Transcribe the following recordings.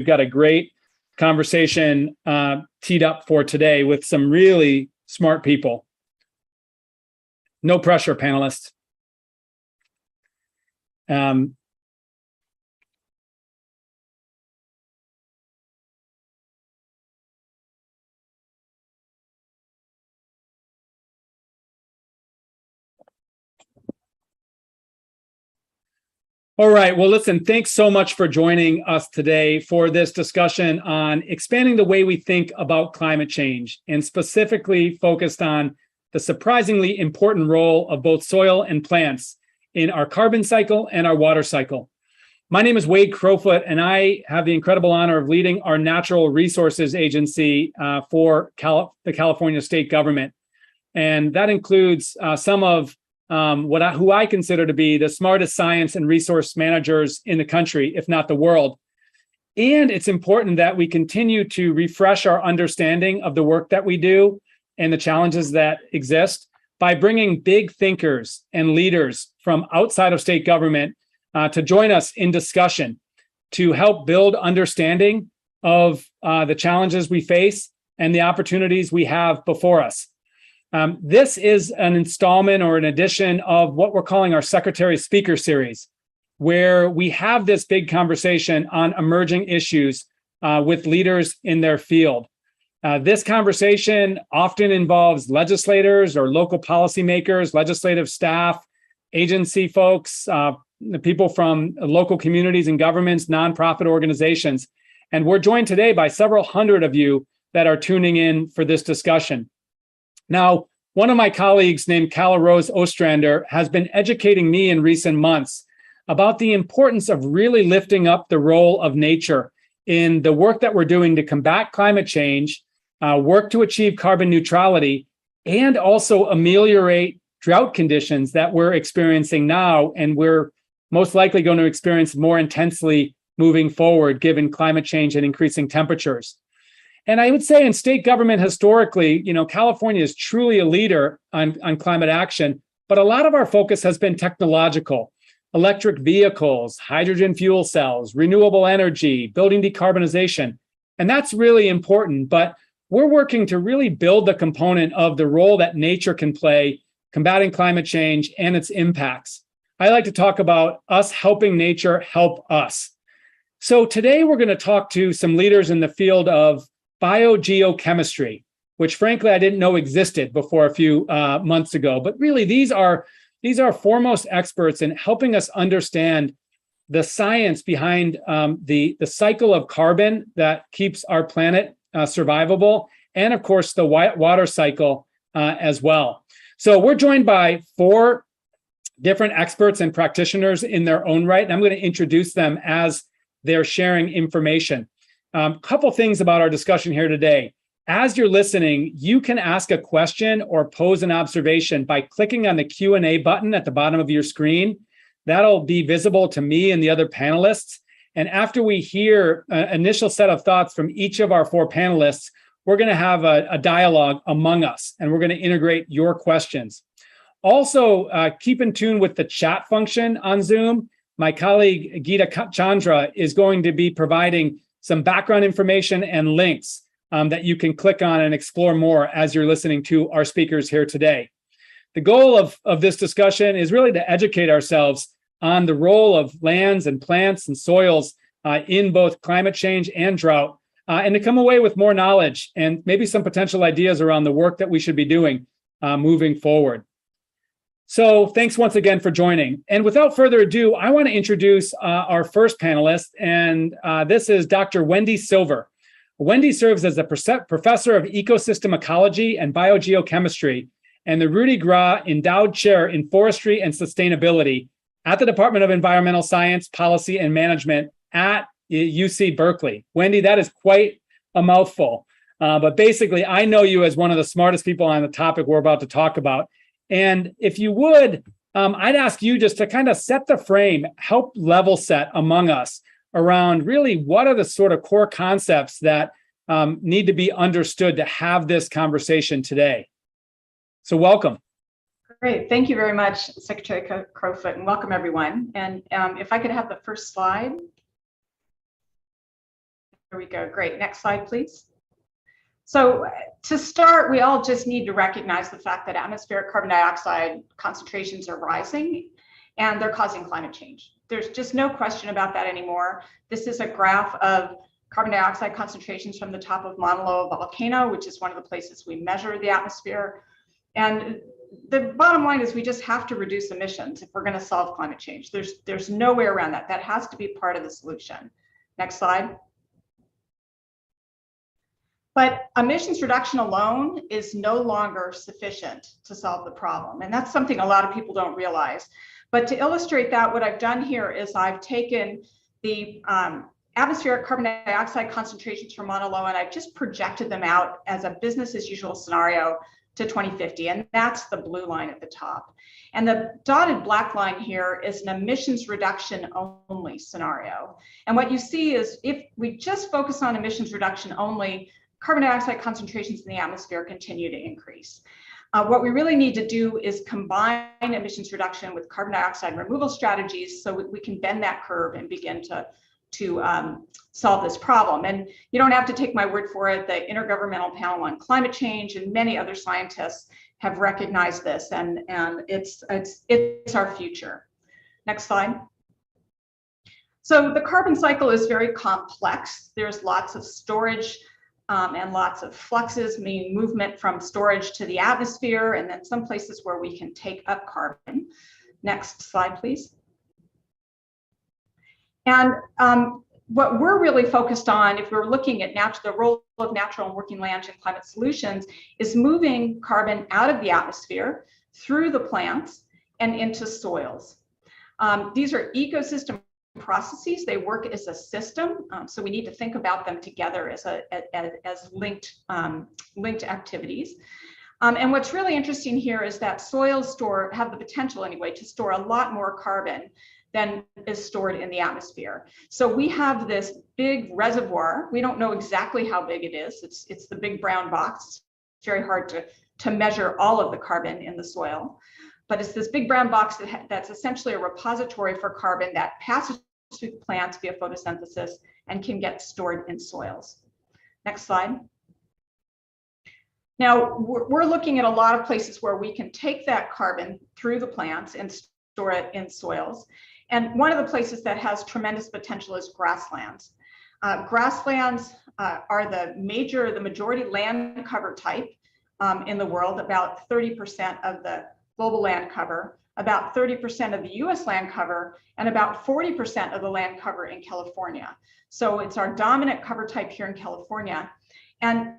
We've got a great conversation teed up for today with some really smart people. No pressure, panelists. All right, well, listen, thanks so much for joining us today for this discussion on expanding the way we think about climate change, and specifically focused on the surprisingly important role of both soil and plants in our carbon cycle and our water cycle. My name is Wade Crowfoot, and I have the incredible honor of leading our Natural Resources Agency for the California state government. And that includes some of who I consider to be the smartest science and resource managers in the country, if not the world. And it's important that we continue to refresh our understanding of the work that we do and the challenges that exist by bringing big thinkers and leaders from outside of state government to join us in discussion to help build understanding of the challenges we face and the opportunities we have before us. This is an installment or an edition of what we're calling our Secretary Speaker Series, where we have this big conversation on emerging issues with leaders in their field. This conversation often involves legislators or local policymakers, legislative staff, agency folks, the people from local communities and governments, nonprofit organizations. And we're joined today by several hundred of you that are tuning in for this discussion. Now, one of my colleagues named Rose Ostrander has been educating me in recent months about the importance of really lifting up the role of nature in the work that we're doing to combat climate change, work to achieve carbon neutrality, and also ameliorate drought conditions that we're experiencing now, and we're most likely going to experience more intensely moving forward, given climate change and increasing temperatures. And I would say in state government historically, California is truly a leader on climate action, but a lot of our focus has been technological: electric vehicles, hydrogen fuel cells, renewable energy, building decarbonization. And that's really important, but we're working to really build the component of the role that nature can play combating climate change and its impacts. I like to talk about us helping nature help us. So today we're going to talk to some leaders in the field of biogeochemistry, which frankly I didn't know existed before a few months ago. But really, these are foremost experts in helping us understand the science behind the cycle of carbon that keeps our planet survivable, and of course the water cycle as well. So we're joined by 4 different experts and practitioners in their own right, and I'm going to introduce them as they're sharing information. Couple things about our discussion here today. As you're listening, you can ask a question or pose an observation by clicking on the Q&A button at the bottom of your screen. That'll be visible to me and the other panelists. And after we hear an initial set of thoughts from each of our 4 panelists, we're going to have a dialogue among us, and we're going to integrate your questions. Also, keep in tune with the chat function on Zoom. My colleague Gita Chandra is going to be providing some background information and links that you can click on and explore more as you're listening to our speakers here today. The goal of this discussion is really to educate ourselves on the role of lands and plants and soils in both climate change and drought, and to come away with more knowledge and maybe some potential ideas around the work that we should be doing moving forward. So thanks once again for joining. And without further ado, I want to introduce our first panelist, and this is Dr. Wendy Silver. Wendy serves as a professor of ecosystem ecology and biogeochemistry and the Rudy Gra Endowed Chair in Forestry and Sustainability at the Department of Environmental Science, Policy, and Management at UC Berkeley. Wendy, that is quite a mouthful. But basically, I know you as one of the smartest people on the topic we're about to talk about. And if you would, I'd ask you just to kind of set the frame, help level set among us around really what are the sort of core concepts that need to be understood to have this conversation today. So welcome. Great. Thank you very much, Secretary Crowfoot, and welcome everyone. And if I could have the first slide. we go. Great. Next slide, please. So to start, we all just need to recognize the fact that atmospheric carbon dioxide concentrations are rising and they're causing climate change. There's just no question about that anymore. This is a graph of carbon dioxide concentrations from the top of Mauna Loa volcano, which is one of the places we measure the atmosphere. And the bottom line is we just have to reduce emissions if we're going to solve climate change. There's no way around that. That has to be part of the solution. Next slide. But emissions reduction alone is no longer sufficient to solve the problem. And that's something a lot of people don't realize. But to illustrate that, what I've done here is I've taken the atmospheric carbon dioxide concentrations from Mauna Loa and I've just projected them out as a business as usual scenario to 2050. And that's the blue line at the top. And the dotted black line here is an emissions reduction only scenario. And what you see is if we just focus on emissions reduction only, carbon dioxide concentrations in the atmosphere continue to increase. What we really need to do is combine emissions reduction with carbon dioxide removal strategies so we can bend that curve and begin to solve this problem. And you don't have to take my word for it. The Intergovernmental Panel on Climate Change and many other scientists have recognized this, and it's our future. Next slide. So the carbon cycle is very complex. There's lots of storage and lots of fluxes, meaning movement from storage to the atmosphere, and then some places where we can take up carbon. Next slide, please. And what we're really focused on, if we're looking at the role of natural and working land in climate solutions, is moving carbon out of the atmosphere through the plants and into soils. These are ecosystem processes. They work as a system, so we need to think about them together as linked activities. And what's really interesting here is that soils have the potential anyway to store a lot more carbon than is stored in the atmosphere. So we have this big reservoir. We don't know exactly how big it is. It's the big brown box. It's very hard to measure all of the carbon in the soil. But it's this big brown box that's essentially a repository for carbon that passes through plants via photosynthesis and can get stored in soils. Next slide. Now, we're looking at a lot of places where we can take that carbon through the plants and store it in soils. And one of the places that has tremendous potential is grasslands. Grasslands are the majority land cover type in the world, about 30% of the global land cover, about 30% of the US land cover, and about 40% of the land cover in California. So it's our dominant cover type here in California. And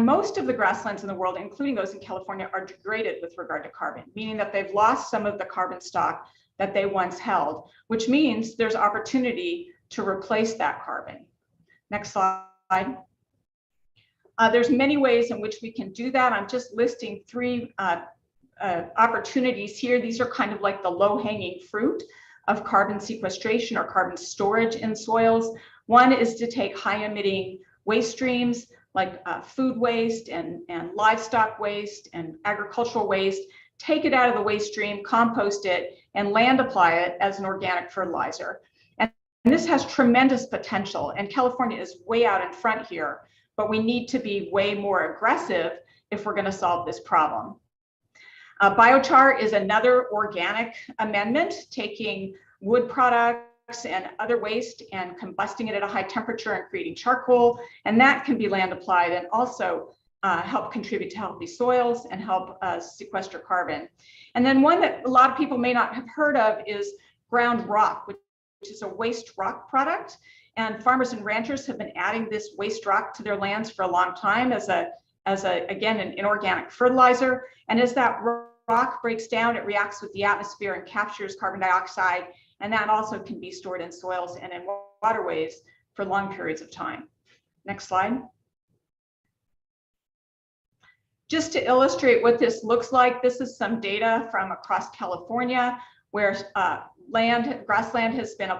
most of the grasslands in the world, including those in California, are degraded with regard to carbon, meaning that they've lost some of the carbon stock that they once held, which means there's opportunity to replace that carbon. Next slide. There's many ways in which we can do that. I'm just listing three opportunities here. These are kind of like the low-hanging fruit of carbon sequestration or carbon storage in soils. One is to take high-emitting waste streams like food waste and livestock waste and agricultural waste, take it out of the waste stream, compost it, and land apply it as an organic fertilizer. And this has tremendous potential, and California is way out in front here, but we need to be way more aggressive if we're going to solve this problem. Biochar is another organic amendment, taking wood products and other waste and combusting it at a high temperature and creating charcoal, and that can be land applied and also help contribute to healthy soils and help sequester carbon. And then one that a lot of people may not have heard of is ground rock, which is a waste rock product. And farmers and ranchers have been adding this waste rock to their lands for a long time as again, an inorganic fertilizer. And as that rock breaks down, it reacts with the atmosphere and captures carbon dioxide. And that also can be stored in soils and in waterways for long periods of time. Next slide. Just to illustrate what this looks like, this is some data from across California where grassland has been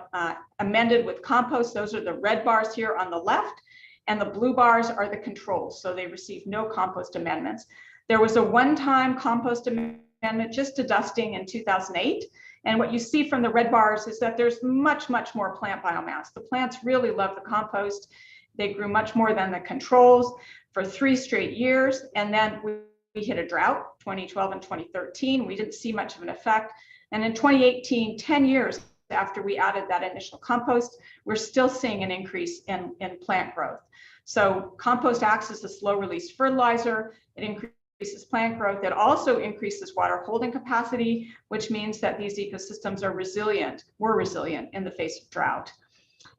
amended with compost. Those are the red bars here on the left, and the blue bars are the controls. So they receive no compost amendments. There was a one-time compost amendment just to dusting in 2008. And what you see from the red bars is that there's much, much more plant biomass. The plants really love the compost. They grew much more than the controls for 3 straight years. And then we hit a drought, 2012 and 2013. We didn't see much of an effect. And in 2018, 10 years after we added that initial compost, we're still seeing an increase in plant growth. So compost acts as a slow release fertilizer. It increases plant growth. It also increases water holding capacity, which means that these ecosystems are resilient. We're resilient in the face of drought.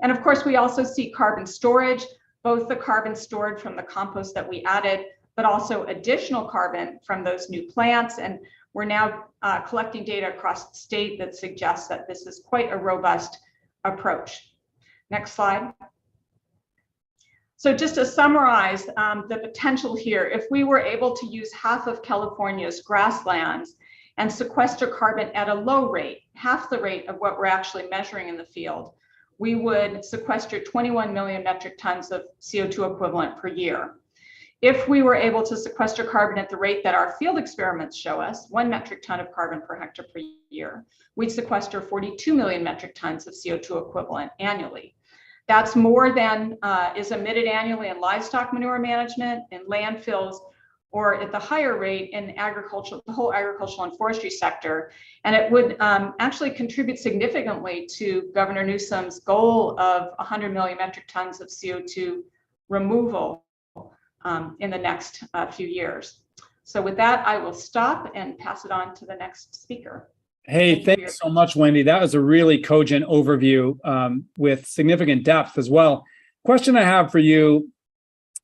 And of course, we also see carbon storage, both the carbon stored from the compost that we added, but also additional carbon from those new plants. And we're now collecting data across the state that suggests that this is quite a robust approach. Next slide. So just to summarize the potential here, if we were able to use half of California's grasslands and sequester carbon at a low rate, half the rate of what we're actually measuring in the field, we would sequester 21 million metric tons of CO2 equivalent per year. If we were able to sequester carbon at the rate that our field experiments show us, 1 metric ton of carbon per hectare per year, we'd sequester 42 million metric tons of CO2 equivalent annually. That's more than is emitted annually in livestock manure management, in landfills, or at the higher rate in agriculture, the whole agricultural and forestry sector. And it would actually contribute significantly to Governor Newsom's goal of 100 million metric tons of CO2 removal in the next few years. So with that, I will stop and pass it on to the next speaker. Hey, thanks so much, Wendy. That was a really cogent overview with significant depth as well. Question I have for you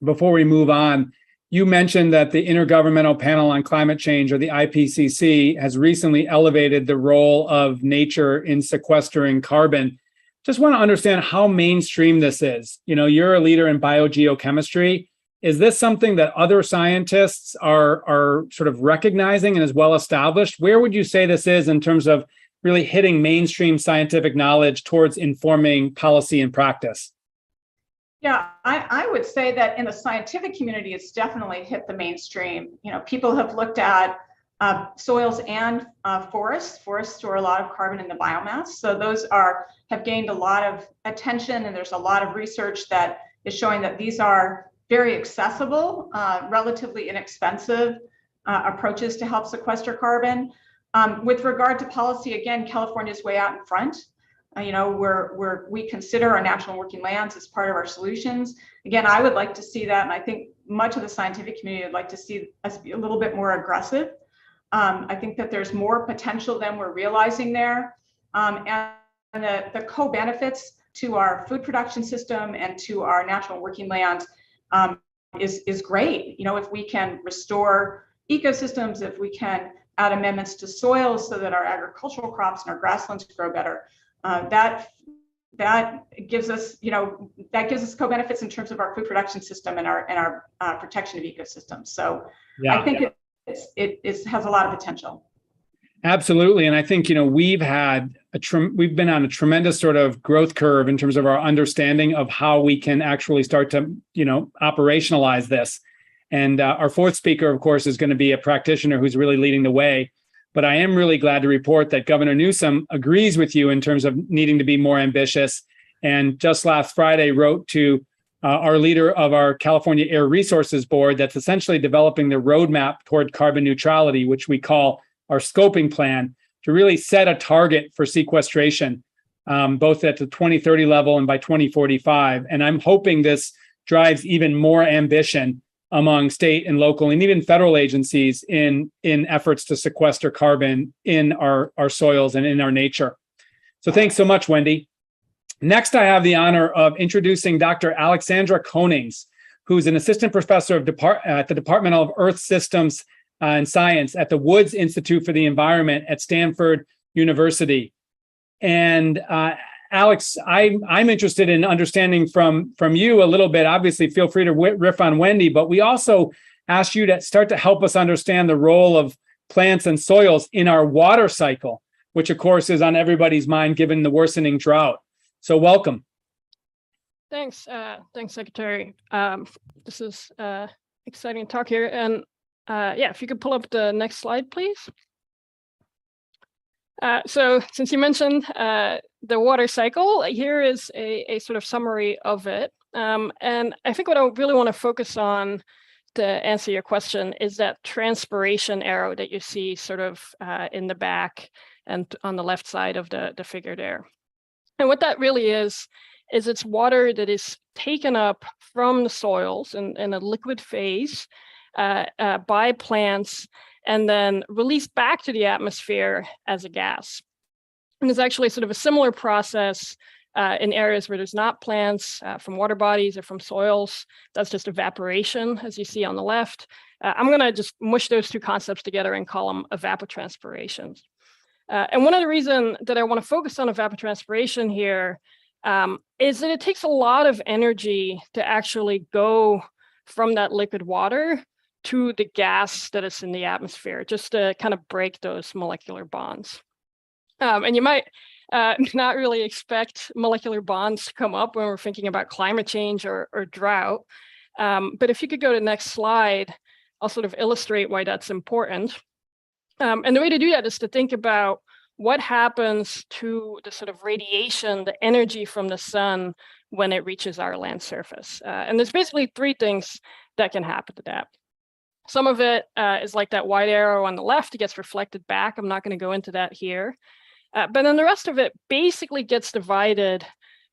before we move on. You mentioned that the Intergovernmental Panel on Climate Change, or the IPCC, has recently elevated the role of nature in sequestering carbon. Just want to understand how mainstream this is. You know, you're a leader in biogeochemistry. Is this something that other scientists are sort of recognizing and is well established? Where would you say this is in terms of really hitting mainstream scientific knowledge towards informing policy and practice? Yeah, I would say that in the scientific community, it's definitely hit the mainstream. You know, people have looked at soils and forests. Forests store a lot of carbon in the biomass. So those have gained a lot of attention, and there's a lot of research that is showing that these are very accessible, relatively inexpensive approaches to help sequester carbon. With regard to policy, again, California's way out in front. You know, we consider our national working lands as part of our solutions. Again, I would like to see that, and I think much of the scientific community would like to see us be a little bit more aggressive. I think that there's more potential than we're realizing there, and the co-benefits to our food production system and to our national working lands is great. You know, if we can restore ecosystems, if we can add amendments to soils so that our agricultural crops and our grasslands grow better, that gives us, you know, that gives us co-benefits in terms of our food production system and our protection of ecosystems. So yeah, I think it has a lot of potential. Absolutely. And I think, you know, we've been on a tremendous sort of growth curve in terms of our understanding of how we can actually start to, you know, operationalize this. And our fourth speaker, of course, is going to be a practitioner who's really leading the way. But I am really glad to report that Governor Newsom agrees with you in terms of needing to be more ambitious. And just last Friday wrote to our leader of our California Air Resources Board that's essentially developing the roadmap toward carbon neutrality, which we call our scoping plan, to really set a target for sequestration, both at the 2030 level and by 2045. And I'm hoping this drives even more ambition among state and local and even federal agencies in efforts to sequester carbon in our soils and in our nature. So thanks so much, Wendy. Next, I have the honor of introducing Dr. Alexandra Koenigs, who's an assistant professor at the Department of Earth Systems and Science at the Woods Institute for the Environment at Stanford University. And Alex, I'm interested in understanding from you a little bit. Obviously, feel free to riff on Wendy, but we also asked you to start to help us understand the role of plants and soils in our water cycle, which of course is on everybody's mind given the worsening drought. So welcome. Thanks, Secretary. This is exciting talk here. And yeah, if you could pull up the next slide, please. So since you mentioned the water cycle, here is a sort of summary of it. And I think what I really want to focus on to answer your question is that transpiration arrow that you see sort of in the back and on the left side of the figure there. And what that really is it's water that is taken up from the soils in a liquid phase by plants and then released back to the atmosphere as a gas. And it's actually sort of a similar process in areas where there's not plants from water bodies or from soils. That's just evaporation, as you see on the left. I'm going to just mush those two concepts together and call them evapotranspirations. And one of the reasons that I want to focus on evapotranspiration here is that it takes a lot of energy to actually go from that liquid water to the gas that is in the atmosphere, just to kind of break those molecular bonds. And you might not really expect molecular bonds to come up when we're thinking about climate change or drought. But if you could go to the next slide, I'll sort of illustrate why that's important. And the way to do that is to think about what happens to the sort of radiation, the energy from the sun when it reaches our land surface. And there's basically three things that can happen to that. Some of it is like that white arrow on the left, it gets reflected back. I'm not going to go into that here. But then the rest of it basically gets divided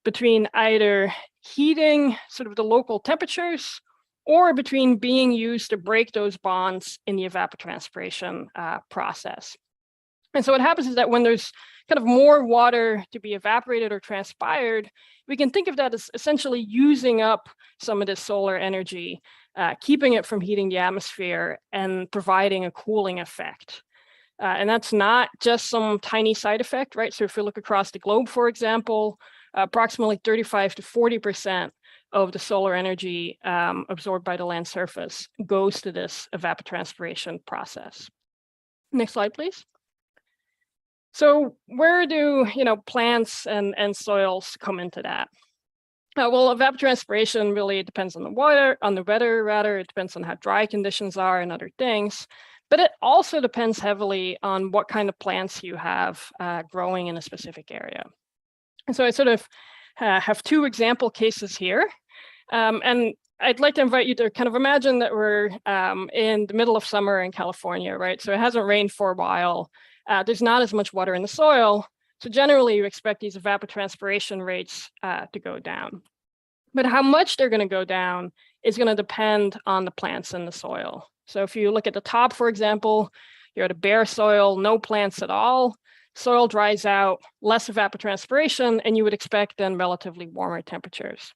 between either heating sort of the local temperatures or between being used to break those bonds in the evapotranspiration process. And so what happens is that when there's kind of more water to be evaporated or transpired, we can think of that as essentially using up some of this solar energy, keeping it from heating the atmosphere and providing a cooling effect. And that's not just some tiny side effect, right? So if we look across the globe, for example, approximately 35 to 40% of the solar energy absorbed by the land surface goes to this evapotranspiration process. Next slide, please. So where do plants and soils come into that? Well, evapotranspiration really depends on the weather rather. It depends on how dry conditions are and other things. But it also depends heavily on what kind of plants you have growing in a specific area. And so I sort of have two example cases here. And I'd like to invite you to kind of imagine that we're in the middle of summer in California, right? So it hasn't rained for a while. There's not as much water in the soil. So generally, you expect these evapotranspiration rates to go down. But how much they're going to go down is going to depend on the plants in the soil. So if you look at the top, for example, you're at a bare soil, no plants at all, soil dries out, less evapotranspiration, and you would expect then relatively warmer temperatures.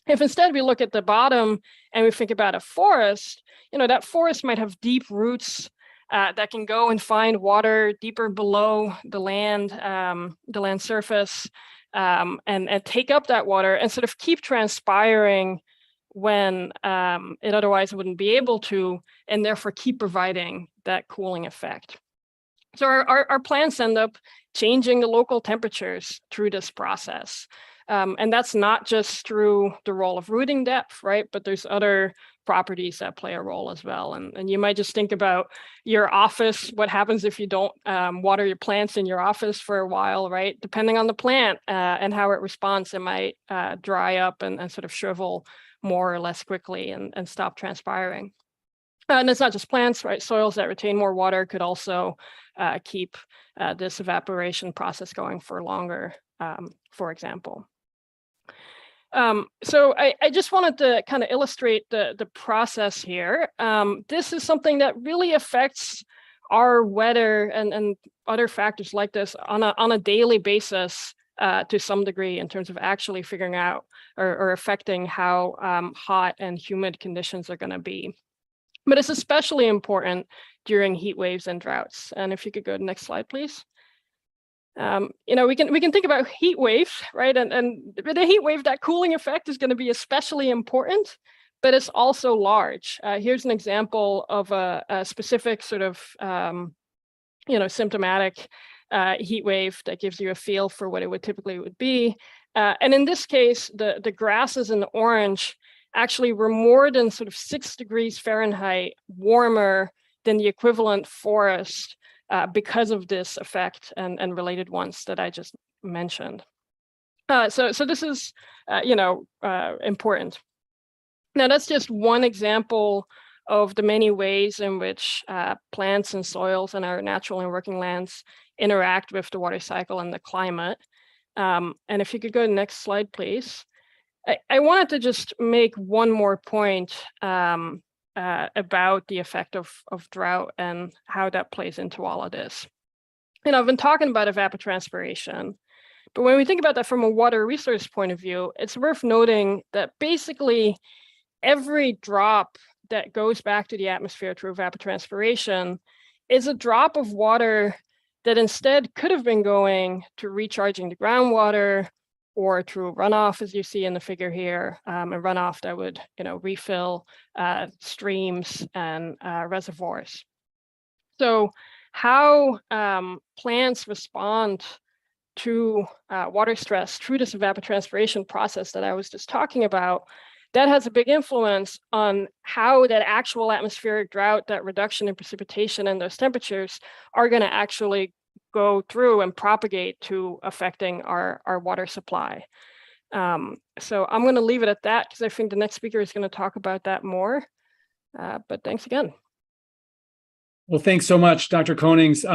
If instead we look at the bottom and we think about a forest, that forest might have deep roots that can go and find water deeper below the land surface and take up that water and sort of keep transpiring when it otherwise wouldn't be able to, and therefore keep providing that cooling effect. So our plants end up changing the local temperatures through this process. And that's not just through the role of rooting depth, right? But there's other properties that play a role as well. And you might just think about your office. What happens if you don't water your plants in your office for a while, right? Depending on the plant and how it responds, it might dry up and sort of shrivel more or less quickly and stop transpiring. And it's not just plants, right? Soils that retain more water could also keep this evaporation process going for longer, for example. So I just wanted to kind of illustrate the process here. This is something that really affects our weather and other factors like this on a daily basis to some degree in terms of actually figuring out or affecting how hot and humid conditions are going to be. But it's especially important during heat waves and droughts. And if you could go to the next slide, please. We can think about heat waves, right? And the heat wave, that cooling effect is going to be especially important, but it's also large. Here's an example of a specific sort of, symptomatic heat wave that gives you a feel for what it would typically be. And in this case, the grasses in the orange actually were more than sort of 6 degrees Fahrenheit warmer than the equivalent forest because of this effect and related ones that I just mentioned. So this is, important. Now, that's just one example of the many ways in which plants and soils and our natural and working lands interact with the water cycle and the climate. And if you could go to the next slide, please. I wanted to just make one more point about the effect of drought and how that plays into all of this. I've been talking about evapotranspiration, but when we think about that from a water resource point of view, it's worth noting that basically every drop that goes back to the atmosphere through evapotranspiration is a drop of water that instead could have been going to recharging the groundwater or through runoff, as you see in the figure here, a runoff that would, refill streams and reservoirs. So how plants respond to water stress through this evapotranspiration process that I was just talking about, that has a big influence on how that actual atmospheric drought, that reduction in precipitation and those temperatures are going to actually go through and propagate to affecting our water supply. So I'm going to leave it at that because I think the next speaker is going to talk about that more. But thanks again. Well, thanks so much, Dr. Koenigs.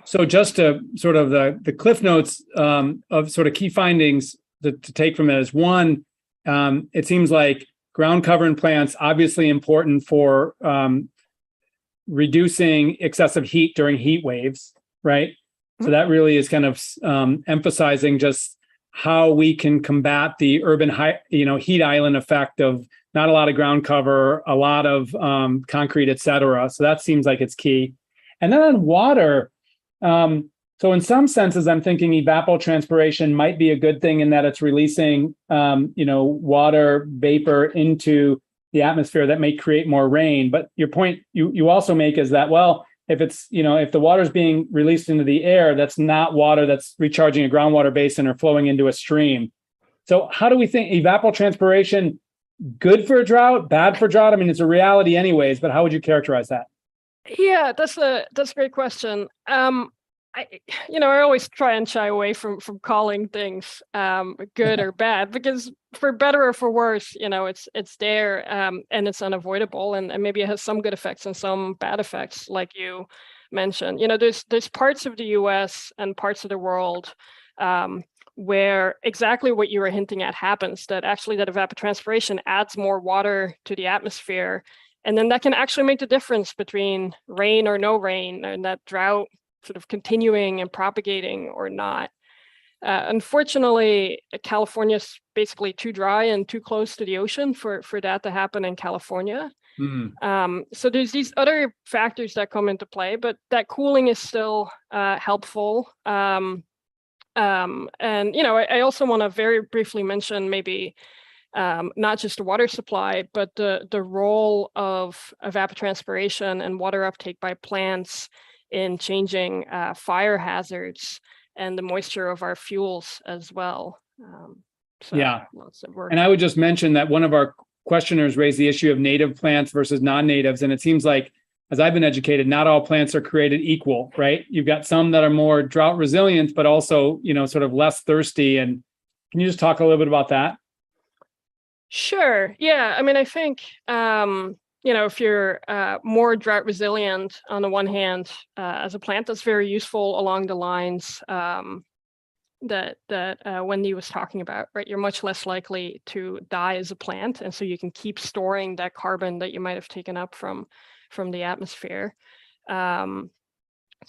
So just to sort of the cliff notes of sort of key findings to take from it is one, it seems like ground cover in plants obviously important for reducing excessive heat during heat waves, right? So that really is kind of emphasizing just how we can combat the urban heat island effect of not a lot of ground cover, a lot of concrete, et cetera. So that seems like it's key. And then on water, so in some senses, I'm thinking evapotranspiration might be a good thing in that it's releasing, water vapor into the atmosphere that may create more rain. But your point you also make is that, well, if it's, if the water is being released into the air, that's not water that's recharging a groundwater basin or flowing into a stream. So how do we think evapotranspiration, good for a drought, bad for drought? I mean, it's a reality anyways, but how would you characterize that? Yeah, that's a great question. I always try and shy away from calling things good or bad, because for better or for worse, it's there and it's unavoidable, and maybe it has some good effects and some bad effects, like you mentioned. There's parts of the U.S. and parts of the world where exactly what you were hinting at happens, that actually that evapotranspiration adds more water to the atmosphere, and then that can actually make the difference between rain or no rain, and that drought sort of continuing and propagating or not. Unfortunately, California is basically too dry and too close to the ocean for that to happen in California. So there's these other factors that come into play, but that cooling is still helpful. And I also want to very briefly mention maybe not just the water supply, but the role of evapotranspiration and water uptake by plants in changing fire hazards and the moisture of our fuels as well. Yeah. And I would just mention that one of our questioners raised the issue of native plants versus non-natives. And it seems like, as I've been educated, not all plants are created equal, right? You've got some that are more drought resilient, but also, sort of less thirsty. And can you just talk a little bit about that? Sure. Yeah. I mean, I think, if you're more drought resilient on the one hand, as a plant, that's very useful along the lines that Wendy was talking about, right? You're much less likely to die as a plant, and so you can keep storing that carbon that you might have taken up from the atmosphere. So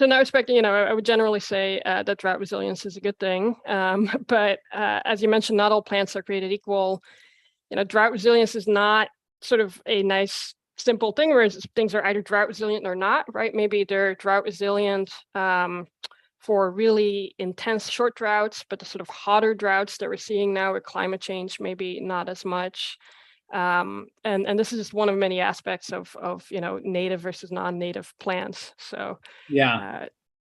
in that respect, I would generally say that drought resilience is a good thing. But as you mentioned, not all plants are created equal. Drought resilience is not sort of a nice simple thing where things are either drought resilient or not, right? Maybe they're drought resilient for really intense short droughts, but the sort of hotter droughts that we're seeing now with climate change, maybe not as much. And this is just one of many aspects of native versus non-native plants. So yeah.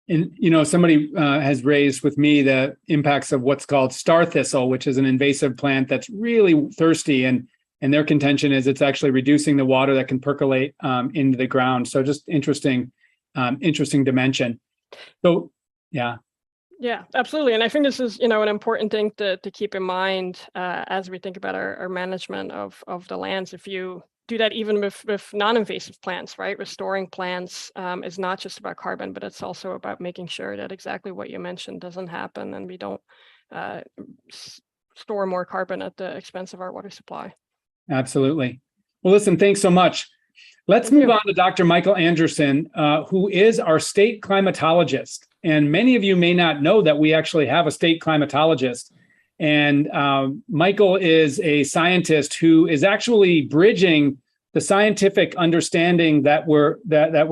And somebody has raised with me the impacts of what's called star thistle, which is an invasive plant that's really thirsty, and their contention is it's actually reducing the water that can percolate into the ground. So just interesting dimension. So, yeah. Yeah, absolutely. And I think this is, an important thing to keep in mind as we think about our management of the lands. If you do that even with non-invasive plants, right? Restoring plants is not just about carbon, but it's also about making sure that exactly what you mentioned doesn't happen and we don't store more carbon at the expense of our water supply. Absolutely. Well, listen, thanks so much. Let's move on to Dr. Michael Anderson, who is our state climatologist. And many of you may not know that we actually have a state climatologist. And Michael is a scientist who is actually bridging the scientific understanding that were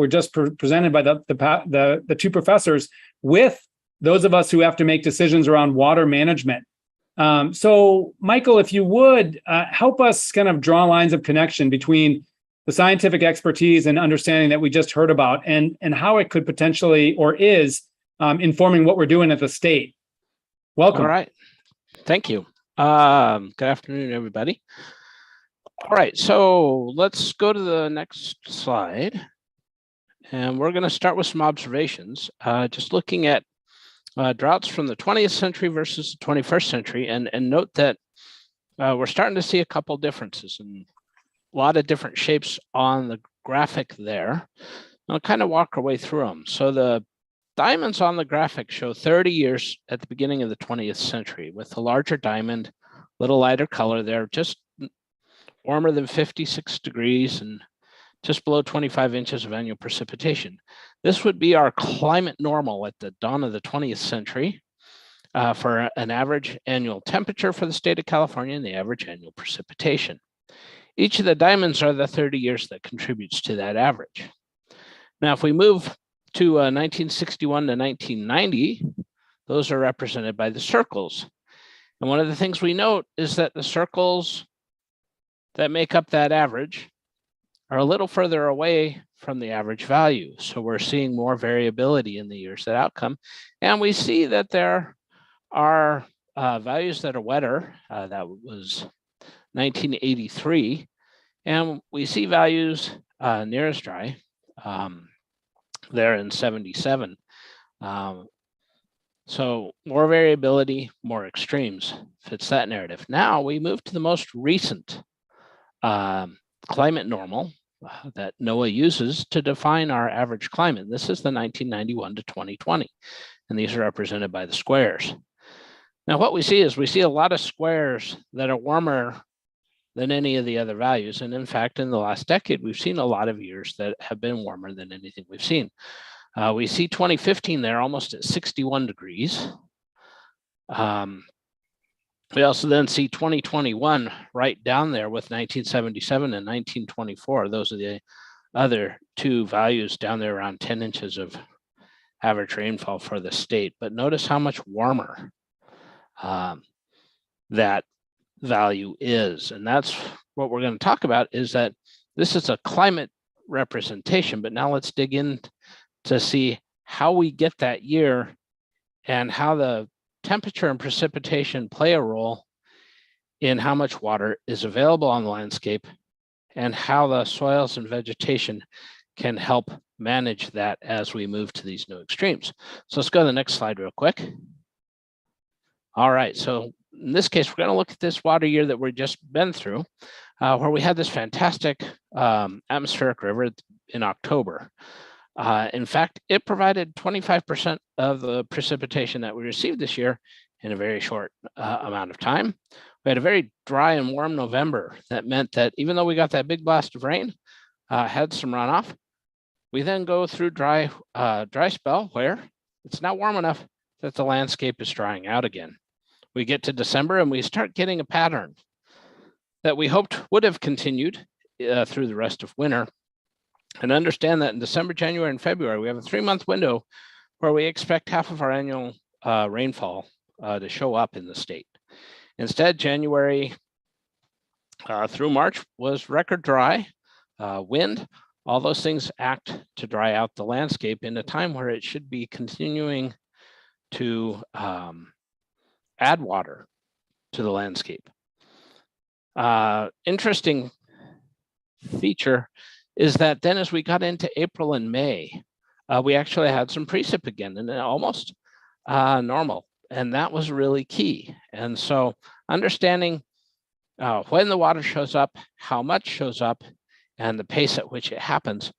just presented by the two professors with those of us who have to make decisions around water management. So, Michael, if you would help us kind of draw lines of connection between the scientific expertise and understanding that we just heard about and how it could potentially or is informing what we're doing at the state. Welcome. All right. Thank you. Good afternoon, everybody. All right. So let's go to the next slide. And we're going to start with some observations, just looking at droughts from the 20th century versus the 21st century. And note that we're starting to see a couple differences and a lot of different shapes on the graphic there. I'll kind of walk our way through them. So the diamonds on the graphic show 30 years at the beginning of the 20th century with the larger diamond, little lighter color there, just warmer than 56 degrees and just below 25 inches of annual precipitation. This would be our climate normal at the dawn of the 20th century for an average annual temperature for the state of California and the average annual precipitation. Each of the diamonds are the 30 years that contributes to that average. Now, if we move to 1961 to 1990, those are represented by the circles. And one of the things we note is that the circles that make up that average are a little further away from the average value. So we're seeing more variability in the years that outcome. And we see that there are values that are wetter. That was 1983. And we see values near as dry there in 77. So more variability, more extremes fits that narrative. Now we move to the most recent climate normal that NOAA uses to define our average climate. This is the 1991 to 2020, and these are represented by the squares. Now what we see is we see a lot of squares that are warmer than any of the other values. And in fact, in the last decade, we've seen a lot of years that have been warmer than anything we've seen. We see 2015 there almost at 61 degrees. We also then see 2021 right down there with 1977 and 1924. Those are the other two values down there around 10 inches of average rainfall for the state. But notice how much warmer that value is. And that's what we're going to talk about, is that this is a climate representation. But now let's dig in to see how we get that year and how the temperature and precipitation play a role in how much water is available on the landscape and how the soils and vegetation can help manage that as we move to these new extremes. So let's go to the next slide real quick. All right, so in this case, we're going to look at this water year that we've just been through, where we had this fantastic atmospheric river in October. In fact, it provided 25% of the precipitation that we received this year in a very short amount of time. We had a very dry and warm November. That meant that even though we got that big blast of rain, had some runoff, we then go through dry spell where it's not warm enough that the landscape is drying out again. We get to December and we start getting a pattern that we hoped would have continued through the rest of winter. And understand that in December, January, and February, we have a 3-month window where we expect half of our annual rainfall to show up in the state. Instead, January through March was record dry, wind, all those things act to dry out the landscape in a time where it should be continuing to add water to the landscape. Interesting feature is that then as we got into April and May, we actually had some precip again, and almost normal. And that was really key. And so understanding when the water shows up, how much shows up, and the pace at which it happens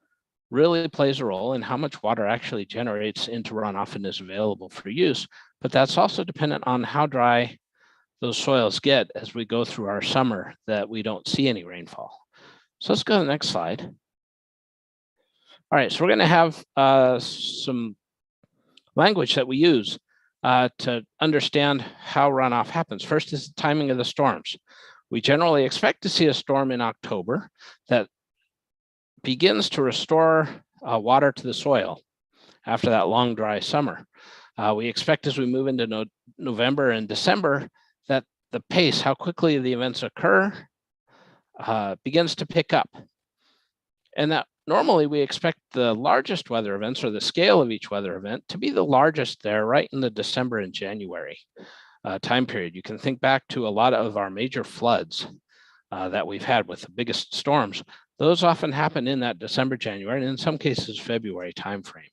really plays a role in how much water actually generates into runoff and is available for use. But that's also dependent on how dry those soils get as we go through our summer that we don't see any rainfall. So let's go to the next slide. All right, so we're going to have some language that we use to understand how runoff happens. First is the timing of the storms. We generally expect to see a storm in October that begins to restore water to the soil after that long, dry summer. We expect as we move into November and December that the pace, how quickly the events occur, begins to pick up. And that normally we expect the largest weather events or the scale of each weather event to be the largest there right in the December and January time period. You can think back to a lot of our major floods that we've had with the biggest storms. Those often happen in that December, January, and in some cases, February timeframe.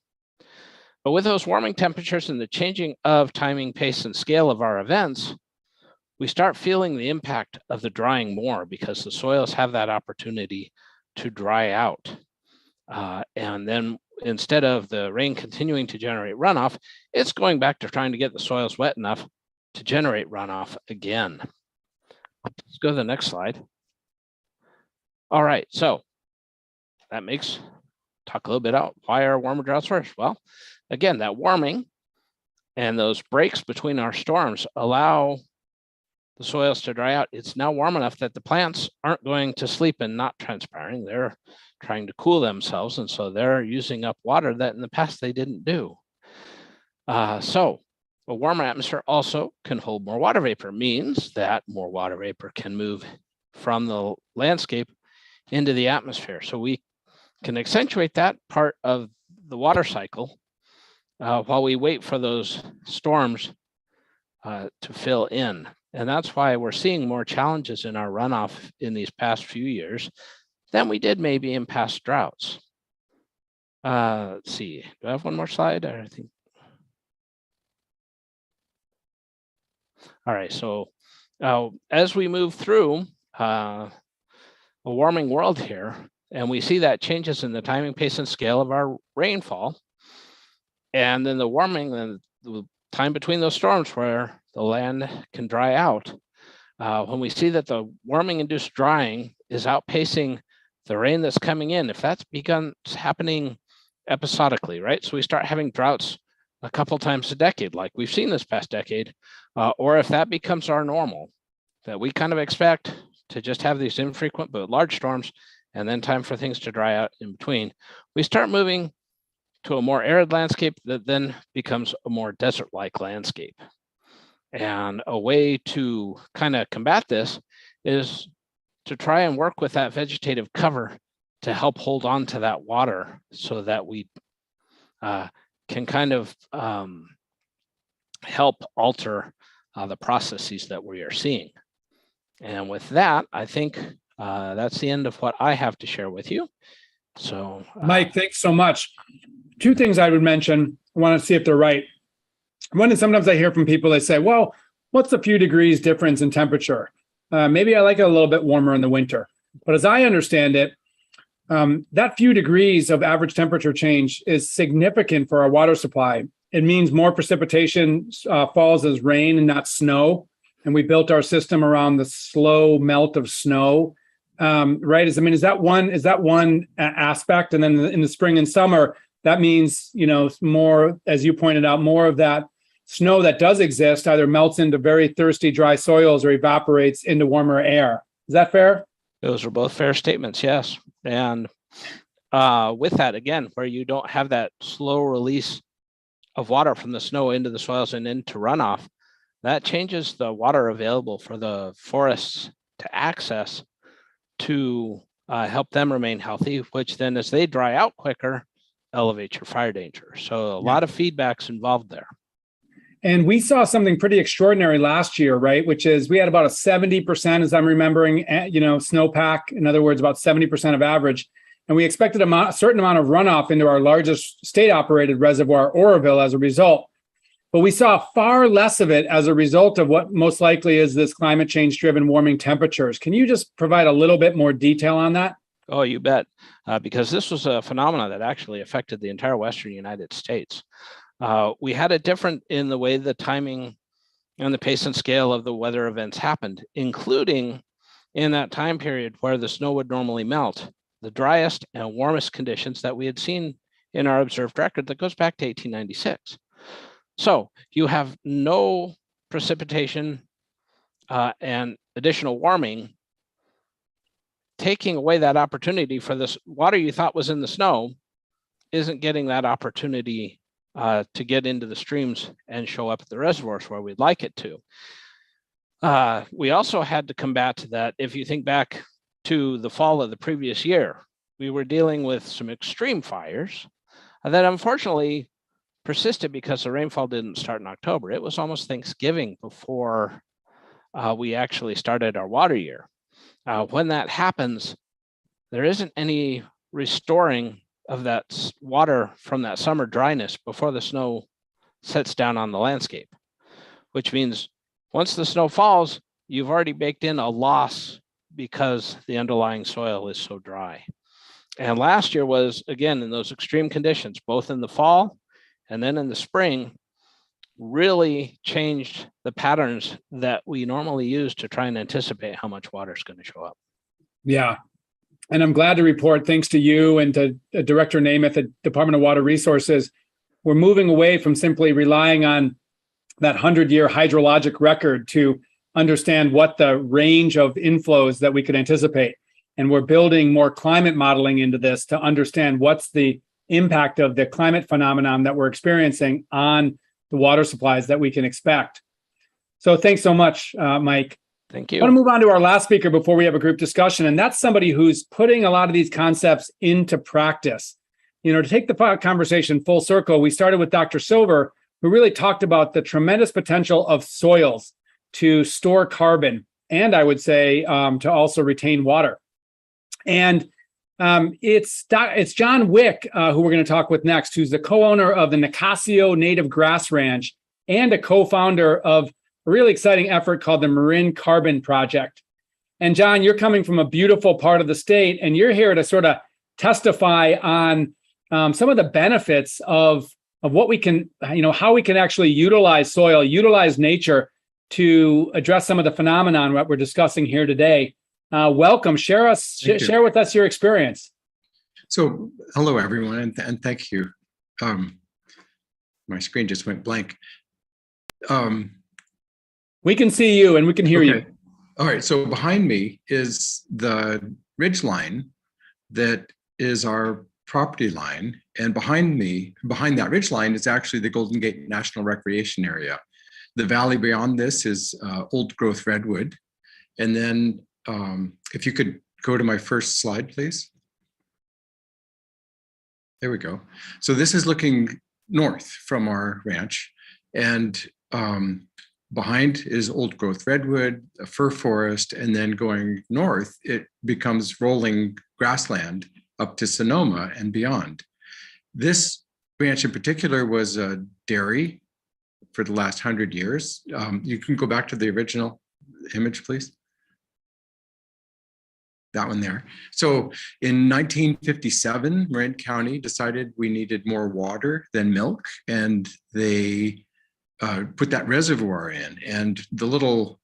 But with those warming temperatures and the changing of timing, pace, and scale of our events, we start feeling the impact of the drying more because the soils have that opportunity to dry out. And then instead of the rain continuing to generate runoff, it's going back to trying to get the soils wet enough to generate runoff again. Let's go to the next slide. All right, so that makes, talk a little bit about why are warmer droughts worse? Well, again, that warming and those breaks between our storms allow the soils to dry out. It's now warm enough that the plants aren't going to sleep and not transpiring. They're trying to cool themselves, and so they're using up water that in the past they didn't do. So a warmer atmosphere also can hold more water vapor, means that more water vapor can move from the landscape into the atmosphere. So we can accentuate that part of the water cycle while we wait for those storms to fill in. And that's why we're seeing more challenges in our runoff in these past few years than we did maybe in past droughts. Let's see, do I have one more slide? I think. All right, so as we move through a warming world here, and we see that changes in the timing, pace, and scale of our rainfall, and then the warming and the time between those storms where the land can dry out. When we see that the warming-induced drying is outpacing the rain that's coming in, if that's begun happening episodically, right? So we start having droughts a couple times a decade, like we've seen this past decade, or if that becomes our normal, that we kind of expect to just have these infrequent but large storms, and then time for things to dry out in between, we start moving to a more arid landscape that then becomes a more desert-like landscape. And a way to kind of combat this is to try and work with that vegetative cover to help hold on to that water so that we can kind of help alter the processes that we are seeing. And with that, I think that's the end of what I have to share with you. So, Mike, thanks so much. Two things I would mention. I want to see if they're right. One is sometimes I hear from people, they say, well, what's a few degrees difference in temperature? Maybe I like it a little bit warmer in the winter. But as I understand it, that few degrees of average temperature change is significant for our water supply. It means more precipitation falls as rain and not snow. And we built our system around the slow melt of snow, right? Is that one aspect? And then in the spring and summer, that means, more, as you pointed out, more of that snow that does exist either melts into very thirsty, dry soils or evaporates into warmer air. Is that fair? Those are both fair statements, yes. And with that, again, where you don't have that slow release of water from the snow into the soils and into runoff, that changes the water available for the forests to access to help them remain healthy, which then as they dry out quicker, elevates your fire danger. So a lot of feedback's involved there. And we saw something pretty extraordinary last year, right? Which is we had about a 70%, as I'm remembering, snowpack. In other words, about 70% of average. And we expected a certain amount of runoff into our largest state-operated reservoir, Oroville, as a result. but we saw far less of it as a result of what most likely is this climate change driven warming temperatures. Can you just provide a little bit more detail on that? Oh, you bet. Because this was a phenomenon that actually affected the entire Western United States. We had it different in the way the timing and the pace and scale of the weather events happened, including in that time period where the snow would normally melt, the driest and warmest conditions that we had seen in our observed record that goes back to 1896. So you have no precipitation and additional warming, taking away that opportunity for this water you thought was in the snow isn't getting that opportunity to get into the streams and show up at the reservoirs where we'd like it to. We also had to combat that. If you think back to the fall of the previous year, we were dealing with some extreme fires that unfortunately persisted because the rainfall didn't start in October. It was almost Thanksgiving before we actually started our water year. When that happens, there isn't any restoring of that water from that summer dryness before the snow sets down on the landscape, which means once the snow falls, you've already baked in a loss because the underlying soil is so dry. And last year was, again, in those extreme conditions, both in the fall and then in the spring, really changed the patterns that we normally use to try and anticipate how much water is going to show up. Yeah. And I'm glad to report, thanks to you and to Director Namath at Department of Water Resources, we're moving away from simply relying on that 100-year hydrologic record to understand what the range of inflows that we could anticipate. And we're building more climate modeling into this to understand what's the impact of the climate phenomenon that we're experiencing on the water supplies that we can expect. So thanks so much, Mike. Thank you. I want to move on to our last speaker before we have a group discussion, and that's somebody who's putting a lot of these concepts into practice. You know, to take the conversation full circle, we started with Dr. Silver, who really talked about the tremendous potential of soils to store carbon, and I would say to also retain water. And it's John Wick, who we're going to talk with next, who's the co-owner of the Nicasio Native Grass Ranch and a co-founder of a really exciting effort called the Marin Carbon Project. And John, you're coming from a beautiful part of the state, and you're here to sort of testify on some of the benefits of what we can, how we can actually utilize soil, utilize nature to address some of the phenomenon that we're discussing here today. Welcome. Share with us your experience. So, hello everyone, and thank you. My screen just went blank. We can see you and we can hear you. All right. So behind me is the ridge line that is our property line, and behind that ridge line is actually the Golden Gate National Recreation Area. The valley beyond this is old growth redwood, and then if you could go to my first slide, please. There we go. So this is looking north from our ranch, and behind is old growth redwood, a fir forest, and then going north, it becomes rolling grassland up to Sonoma and beyond. This ranch in particular was a dairy for the last 100 years. You can go back to the original image, please. That one there. So in 1957, Marin County decided we needed more water than milk, and they put that reservoir in. And the little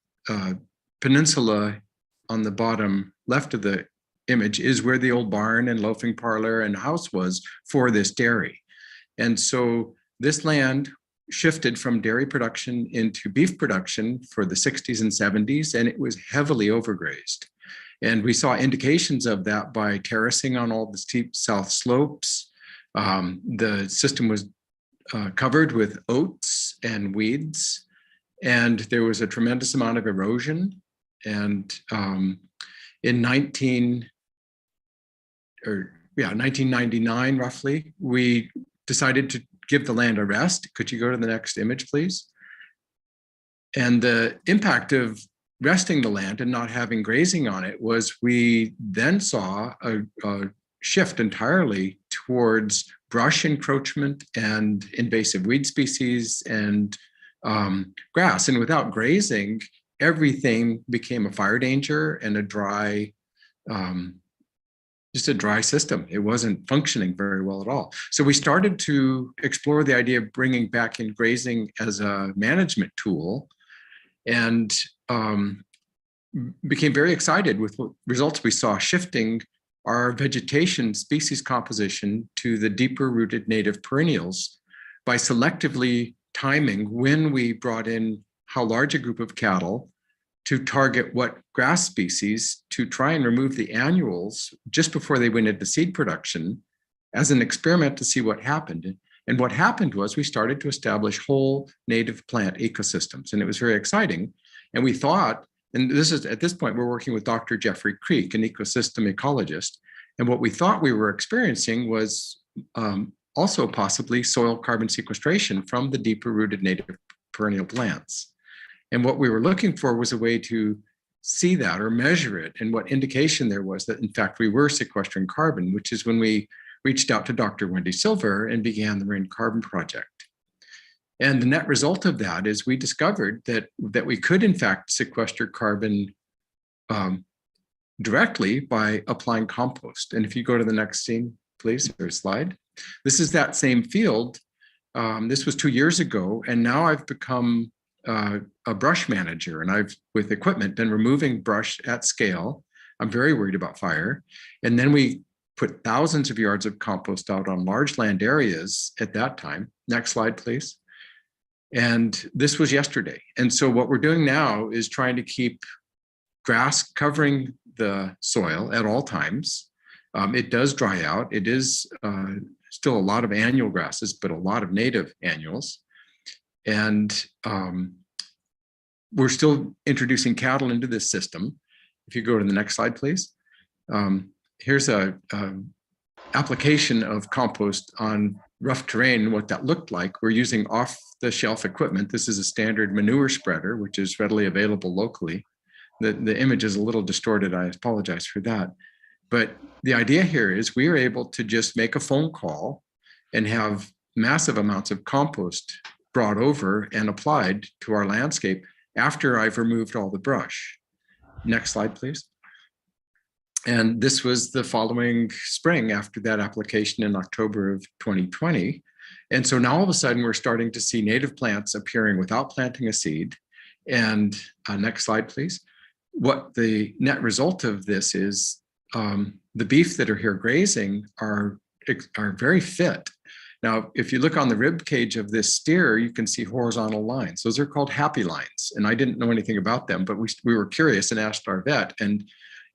peninsula on the bottom left of the image is where the old barn and loafing parlor and house was for this dairy. And so this land shifted from dairy production into beef production for the 60s and 70s, and it was heavily overgrazed. And we saw indications of that by terracing on all the steep south slopes. The system was covered with oats and weeds, and there was a tremendous amount of erosion. And in 1999, roughly, we decided to give the land a rest. Could you go to the next image, please? And the impact of resting the land and not having grazing on it was we then saw a shift entirely towards brush encroachment and invasive weed species and grass. And without grazing, everything became a fire danger and a dry, just a dry system. It wasn't functioning very well at all. So we started to explore the idea of bringing back in grazing as a management tool, and became very excited with what results we saw, shifting our vegetation species composition to the deeper rooted native perennials by selectively timing when we brought in how large a group of cattle to target what grass species to try and remove the annuals just before they went into seed production as an experiment to see what happened. And what happened was we started to establish whole native plant ecosystems, and it was very exciting. And we thought, and this is at this point, we're working with Dr. Jeffrey Creek, an ecosystem ecologist. And what we thought we were experiencing was also possibly soil carbon sequestration from the deeper rooted native perennial plants. And what we were looking for was a way to see that or measure it, and what indication there was that in fact we were sequestering carbon, which is when we reached out to Dr. Wendy Silver and began the Marin Carbon Project. And the net result of that is we discovered that we could in fact sequester carbon directly by applying compost. And if you go to the next scene, please, or slide. This is that same field. This was 2 years ago, and now I've become a brush manager, and I've, with equipment, been removing brush at scale. I'm very worried about fire. And then we put thousands of yards of compost out on large land areas at that time. Next slide, please. And this was yesterday. And so what we're doing now is trying to keep grass covering the soil at all times. It does dry out. It is still a lot of annual grasses, but a lot of native annuals. And we're still introducing cattle into this system. If you go to the next slide, please. Here's a application of compost on rough terrain, what that looked like. We're using off-the-shelf equipment. This is a standard manure spreader, which is readily available locally. The image is a little distorted. I apologize for that. But the idea here is we are able to just make a phone call and have massive amounts of compost brought over and applied to our landscape after I've removed all the brush. Next slide, please. And this was the following spring after that application in October of 2020. And so now all of a sudden we're starting to see native plants appearing without planting a seed. And next slide, please. What the net result of this is, the beef that are here grazing are very fit. Now, if you look on the rib cage of this steer, you can see horizontal lines. Those are called happy lines. And I didn't know anything about them, but we were curious and asked our vet. And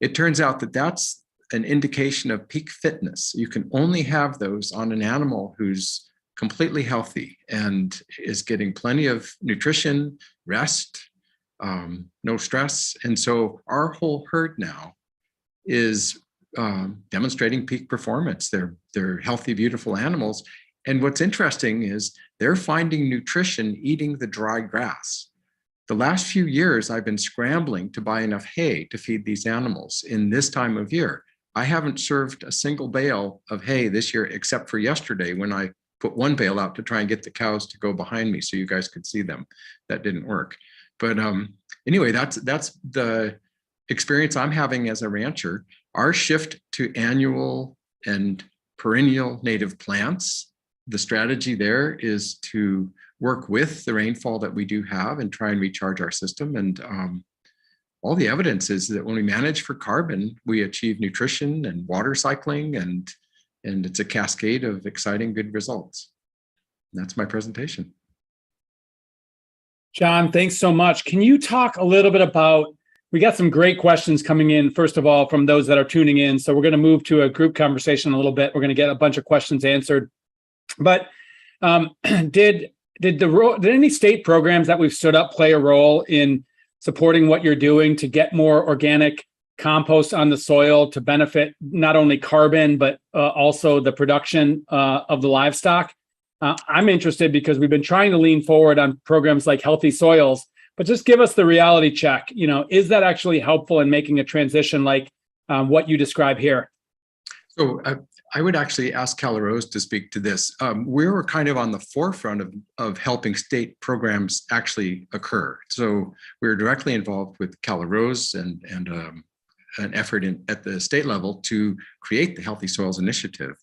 it turns out that that's an indication of peak fitness. You can only have those on an animal who's completely healthy and is getting plenty of nutrition, rest, no stress. And so our whole herd now is demonstrating peak performance. They're healthy, beautiful animals. And what's interesting is they're finding nutrition eating the dry grass. The last few years, I've been scrambling to buy enough hay to feed these animals in this time of year. I haven't served a single bale of hay this year, except for yesterday when I put one bale out to try and get the cows to go behind me so you guys could see them. That didn't work. But anyway, that's the experience I'm having as a rancher. Our shift to annual and perennial native plants, the strategy there is to work with the rainfall that we do have and try and recharge our system. And all the evidence is that when we manage for carbon, we achieve nutrition and water cycling, and it's a cascade of exciting, good results. And that's my presentation. John, thanks so much. Can you talk a little bit about, we got some great questions coming in, first of all, from those that are tuning in. So we're going to move to a group conversation a little bit. We're going to get a bunch of questions answered. But did any state programs that we've stood up play a role in supporting what you're doing to get more organic compost on the soil to benefit not only carbon, but also the production of the livestock? I'm interested because we've been trying to lean forward on programs like Healthy Soils, but just give us the reality check. You know, is that actually helpful in making a transition like what you describe here? So I would actually ask Rose to speak to this. We were kind of on the forefront of helping state programs actually occur. So we were directly involved with Rose and an effort at the state level to create the Healthy Soils Initiative.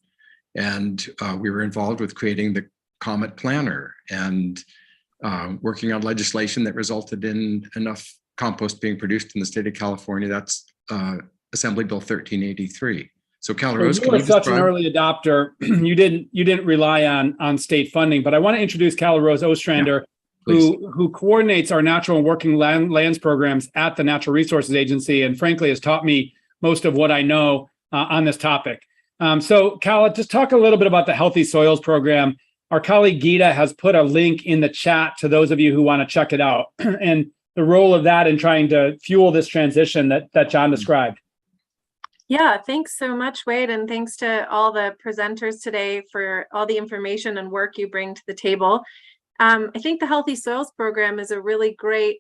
And we were involved with creating the Comet Planner and working on legislation that resulted in enough compost being produced in the state of California. That's Assembly Bill 1383. So Rose, you were such an early adopter. you didn't rely on state funding, but I want to introduce Rose Ostrander, who coordinates our natural and working lands programs at the Natural Resources Agency, and frankly has taught me most of what I know on this topic. So Cal, just talk a little bit about the Healthy Soils program. Our colleague Geeta has put a link in the chat to those of you who want to check it out, and the role of that in trying to fuel this transition that John described. Yeah, thanks so much, Wade, and thanks to all the presenters today for all the information and work you bring to the table. I think the Healthy Soils program is a really great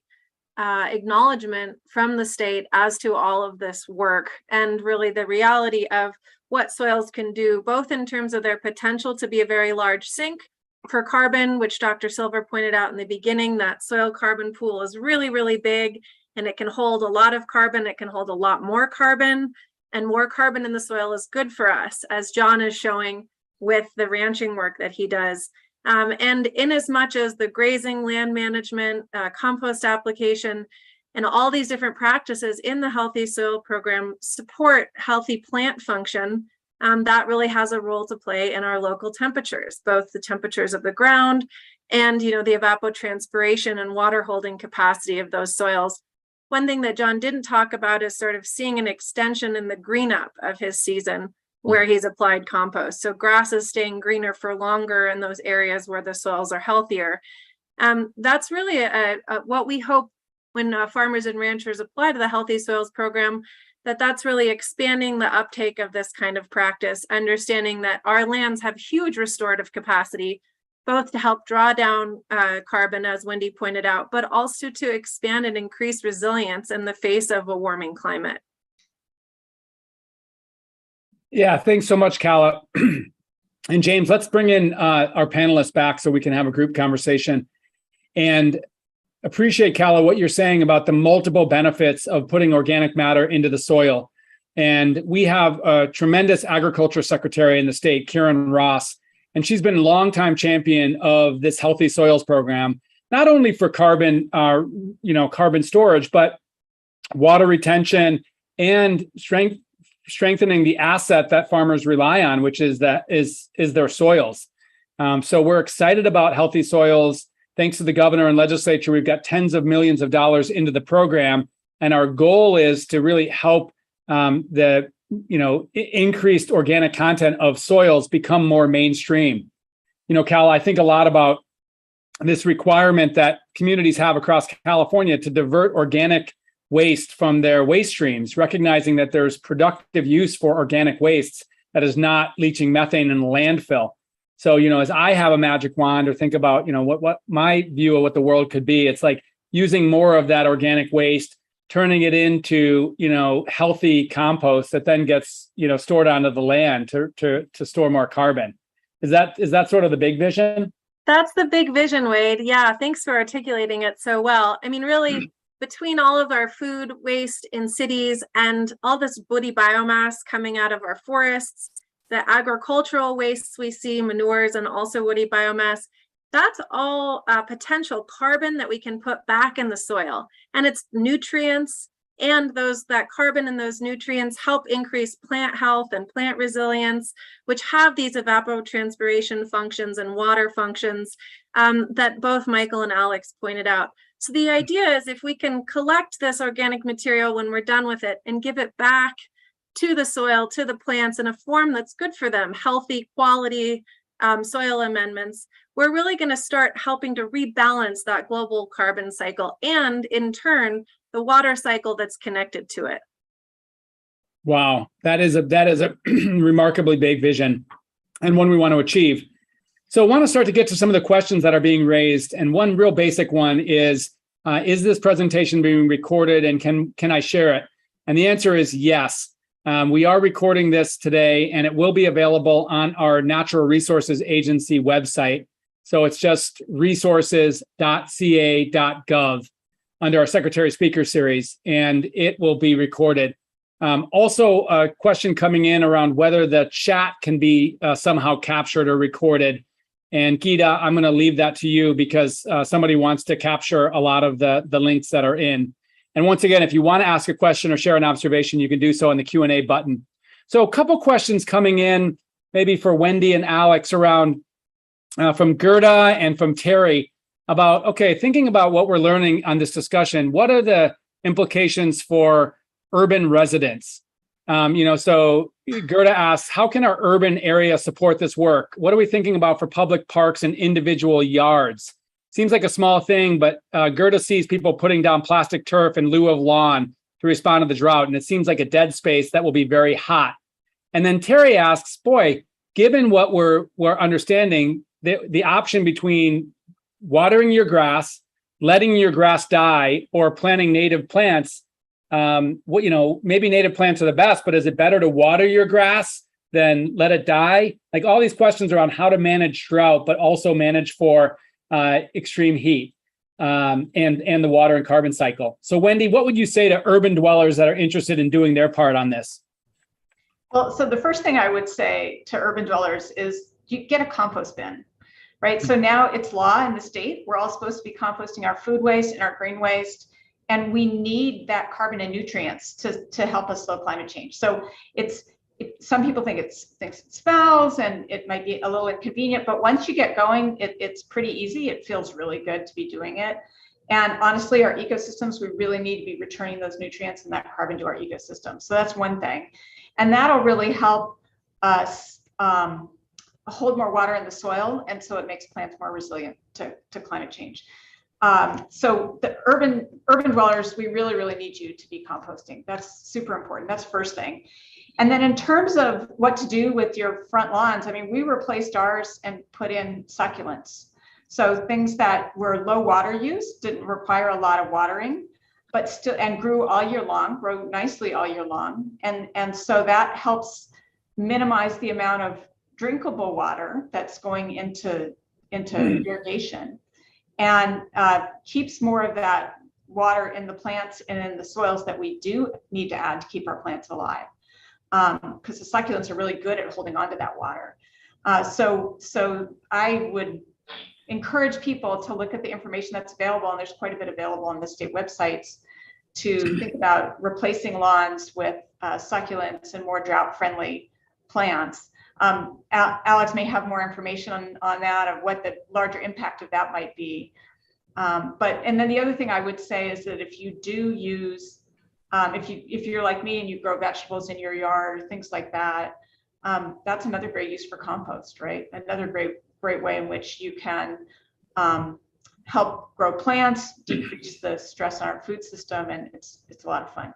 acknowledgement from the state as to all of this work and really the reality of what soils can do, both in terms of their potential to be a very large sink for carbon, which Dr. Silver pointed out in the beginning, that soil carbon pool is really, really big, and it can hold a lot of carbon. It can hold a lot more carbon, and more carbon in the soil is good for us, as John is showing with the ranching work that he does. And in as much as the grazing, land management, compost application, and all these different practices in the Healthy Soil program support healthy plant function, that really has a role to play in our local temperatures, both the temperatures of the ground and, the evapotranspiration and water holding capacity of those soils. One thing that John didn't talk about is sort of seeing an extension in the green up of his season where he's applied compost. So grass is staying greener for longer in those areas where the soils are healthier. That's really what we hope when farmers and ranchers apply to the Healthy Soils program, that's really expanding the uptake of this kind of practice, understanding that our lands have huge restorative capacity, both to help draw down carbon, as Wendy pointed out, but also to expand and increase resilience in the face of a warming climate. Yeah, thanks so much, Cal. And James, let's bring in our panelists back so we can have a group conversation. And appreciate, Cal, what you're saying about the multiple benefits of putting organic matter into the soil. And we have a tremendous agriculture secretary in the state, Karen Ross, and she's been a longtime champion of this Healthy Soils program, not only for carbon, carbon storage, but water retention and strengthening the asset that farmers rely on, which is their soils. So we're excited about Healthy Soils. Thanks to the governor and legislature, we've got tens of millions of dollars into the program, and our goal is to really help the increased organic content of soils become more mainstream. Cal, I think a lot about this requirement that communities have across California to divert organic waste from their waste streams, recognizing that there's productive use for organic wastes that is not leaching methane in the landfill. So, as I have a magic wand or think about, what my view of what the world could be, it's like using more of that organic waste, turning it into, healthy compost that then gets, stored onto the land to store more carbon. Is that sort of the big vision? That's the big vision, Wade. Yeah, thanks for articulating it so well. I mean, really, between all of our food waste in cities and all this woody biomass coming out of our forests, the agricultural wastes we see, manures, and also woody biomass, that's all potential carbon that we can put back in the soil. And it's nutrients, and that carbon and those nutrients help increase plant health and plant resilience, which have these evapotranspiration functions and water functions that both Michael and Alex pointed out. So the idea is if we can collect this organic material when we're done with it and give it back to the soil, to the plants in a form that's good for them, healthy, quality soil amendments, we're really going to start helping to rebalance that global carbon cycle and, in turn, the water cycle that's connected to it. Wow, that is a remarkably big vision and one we want to achieve. So I want to start to get to some of the questions that are being raised. And one real basic one is this presentation being recorded and can I share it? And the answer is yes. We are recording this today, and it will be available on our Natural Resources Agency website. So it's just resources.ca.gov under our Secretary Speaker series, and it will be recorded. Also, a question coming in around whether the chat can be somehow captured or recorded. And Gita, I'm going to leave that to you because somebody wants to capture a lot of the links that are in. And once again, if you want to ask a question or share an observation, you can do so in the Q&A button. So a couple questions coming in, maybe for Wendy and Alex, around from Gerda and from Terry about, okay, thinking about what we're learning on this discussion, what are the implications for urban residents? So Gerda asks, how can our urban area support this work? What are we thinking about for public parks and individual yards? Seems like a small thing, but Gerda sees people putting down plastic turf in lieu of lawn to respond to the drought, and it seems like a dead space that will be very hot. And then Terry asks, boy, given what we're understanding, the option between watering your grass, letting your grass die, or planting native plants, maybe native plants are the best, but is it better to water your grass than let it die? Like all these questions around how to manage drought, but also manage for extreme heat and the water and carbon cycle. So Wendy, what would you say to urban dwellers that are interested in doing their part on this? Well, so the first thing I would say to urban dwellers is you get a compost bin, right? So now it's law in the state. We're all supposed to be composting our food waste and our green waste, and we need that carbon and nutrients to help us slow climate change. So some people think it smells and it might be a little inconvenient, but once you get going, it's pretty easy. It feels really good to be doing it. And honestly, our ecosystems, we really need to be returning those nutrients and that carbon to our ecosystem. So that's one thing. And that'll really help us hold more water in the soil. And so it makes plants more resilient to climate change. So the urban dwellers, we really, really need you to be composting. That's super important. That's first thing. And then in terms of what to do with your front lawns, I mean, we replaced ours and put in succulents. So things that were low water use, didn't require a lot of watering, but still, and grew all year long, grow nicely all year long. And so that helps minimize the amount of drinkable water that's going into irrigation, and keeps more of that water in the plants and in the soils that we do need to add to keep our plants alive. Because the succulents are really good at holding on to that water. So I would encourage people to look at the information that's available, and there's quite a bit available on the state websites, to think about replacing lawns with succulents and more drought-friendly plants. Alex may have more information on that, of what the larger impact of that might be. And then the other thing I would say is that if you do use, if you're like me and you grow vegetables in your yard, things like that, that's another great use for compost, right? Another great way in which you can help grow plants, decrease the stress on our food system, and it's a lot of fun.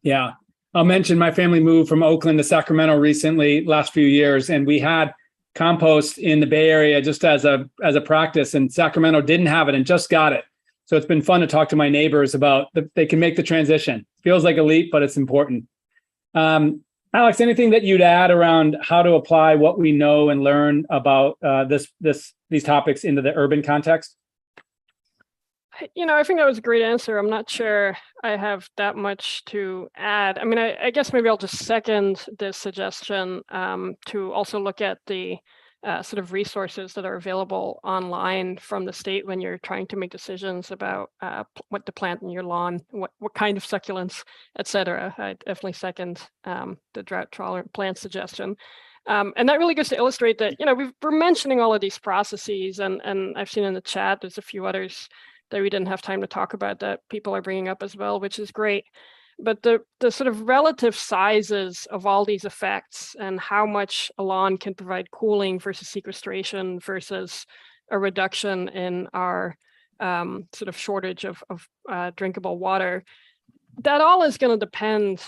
Yeah, I'll mention my family moved from Oakland to Sacramento recently, last few years, and we had compost in the Bay Area just as a practice, and Sacramento didn't have it and just got it. So it's been fun to talk to my neighbors about they can make the transition. Feels like a leap, but it's important. Alex, anything that you'd add around how to apply what we know and learn about these topics into the urban context? I think that was a great answer. I'm not sure I have that much to add. I mean, I guess maybe I'll just second this suggestion to also look at the sort of resources that are available online from the state when you're trying to make decisions about what to plant in your lawn, what kind of succulents, et cetera. I definitely second the drought-tolerant plant suggestion. And that really goes to illustrate that, we're mentioning all of these processes, and I've seen in the chat, there's a few others that we didn't have time to talk about that people are bringing up as well, which is great. But the sort of relative sizes of all these effects and how much a lawn can provide cooling versus sequestration versus a reduction in our sort of shortage of drinkable water, that all is going to depend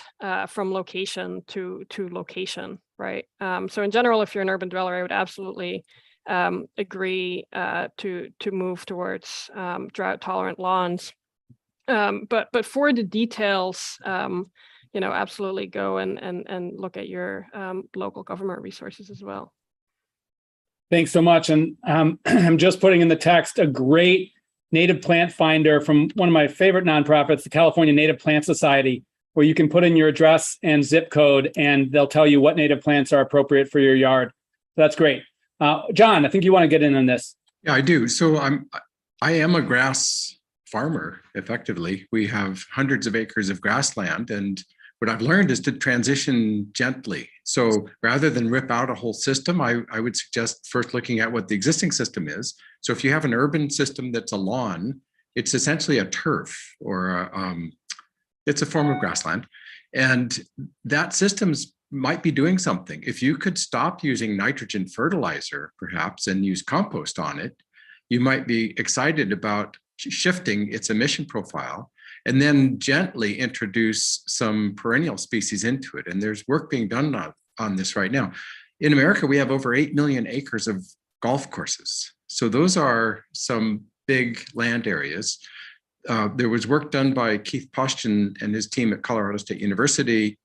from location to location, right? So in general, if you're an urban dweller, I would absolutely agree to move towards drought tolerant lawns. But for the details, absolutely go and look at your local government resources as well. Thanks so much. And I'm just putting in the text a great native plant finder from one of my favorite nonprofits, the California Native Plant Society, where you can put in your address and zip code, and they'll tell you what native plants are appropriate for your yard. So that's great. John, I think you want to get in on this. Yeah, I do. So I am a grass farmer, effectively. We have hundreds of acres of grassland, and what I've learned is to transition gently. So rather than rip out a whole system, I would suggest first looking at what the existing system is. So if you have an urban system that's a lawn, it's essentially a turf, or it's a form of grassland. And that system's might be doing something. If you could stop using nitrogen fertilizer, perhaps, and use compost on it, you might be excited about shifting its emission profile, and then gently introduce some perennial species into it. And there's work being done on this right now. In America, we have over 8 million acres of golf courses. So those are some big land areas. There was work done by Keith Poston and his team at Colorado State University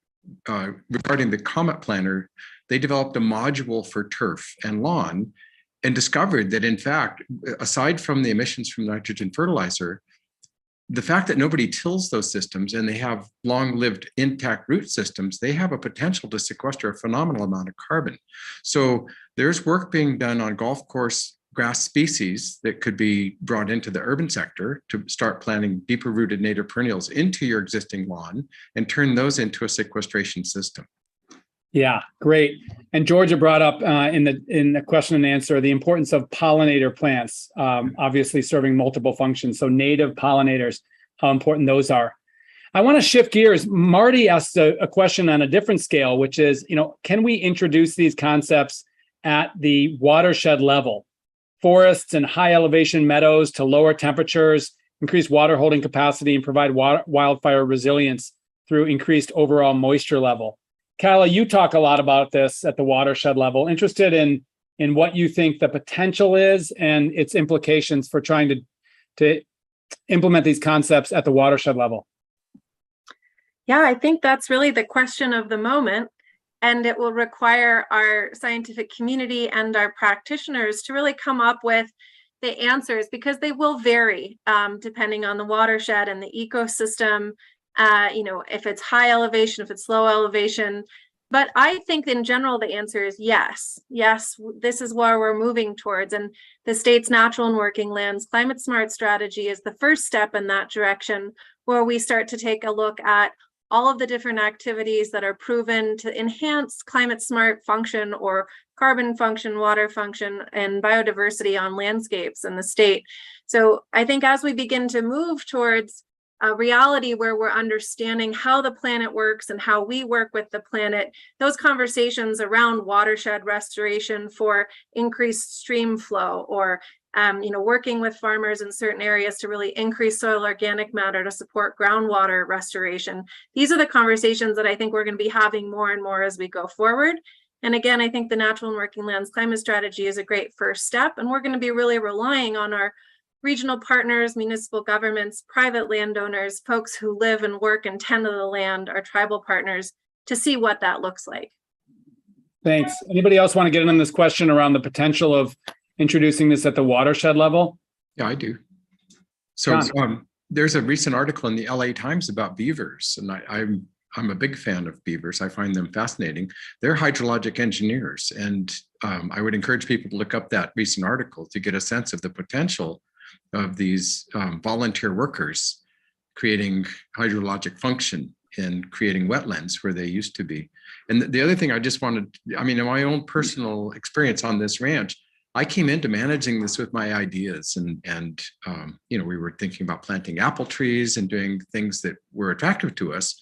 regarding the Comet Planner. They developed a module for turf and lawn and discovered that, in fact, aside from the emissions from nitrogen fertilizer, the fact that nobody tills those systems and they have long-lived intact root systems, they have a potential to sequester a phenomenal amount of carbon. So there's work being done on golf course grass species that could be brought into the urban sector to start planting deeper rooted native perennials into your existing lawn and turn those into a sequestration system. Yeah, great. And Georgia brought up in the question and answer the importance of pollinator plants, obviously serving multiple functions. So native pollinators, how important those are. I want to shift gears. Marty asked a question on a different scale, which is, can we introduce these concepts at the watershed level? Forests and high elevation meadows to lower temperatures, increase water holding capacity, and provide wildfire resilience through increased overall moisture level. Kyla, you talk a lot about this at the watershed level. Interested in what you think the potential is and its implications for trying to implement these concepts at the watershed level. Yeah, I think that's really the question of the moment. And it will require our scientific community and our practitioners to really come up with the answers, because they will vary depending on the watershed and the ecosystem, if it's high elevation, if it's low elevation. But I think in general, the answer is yes. Yes, this is where we're moving towards. And the state's natural and working lands climate smart strategy is the first step in that direction, where we start to take a look at all of the different activities that are proven to enhance climate smart function or carbon function, water function, and biodiversity on landscapes in the state. So I think as we begin to move towards a reality where we're understanding how the planet works and how we work with the planet, those conversations around watershed restoration for increased stream flow, or working with farmers in certain areas to really increase soil organic matter to support groundwater restoration. These are the conversations that I think we're going to be having more and more as we go forward. And again, I think the Natural and Working Lands Climate Strategy is a great first step, and we're going to be really relying on our regional partners, municipal governments, private landowners, folks who live and work and tend to the land, our tribal partners, to see what that looks like. Thanks. Anybody else want to get in on this question around the potential of introducing this at the watershed level? Yeah, I do. So there's a recent article in the LA Times about beavers, and I'm a big fan of beavers. I find them fascinating. They're hydrologic engineers, and I would encourage people to look up that recent article to get a sense of the potential of these volunteer workers creating hydrologic function and creating wetlands where they used to be. And the other thing I just wanted, in my own personal experience on this ranch, I came into managing this with my ideas, and we were thinking about planting apple trees and doing things that were attractive to us,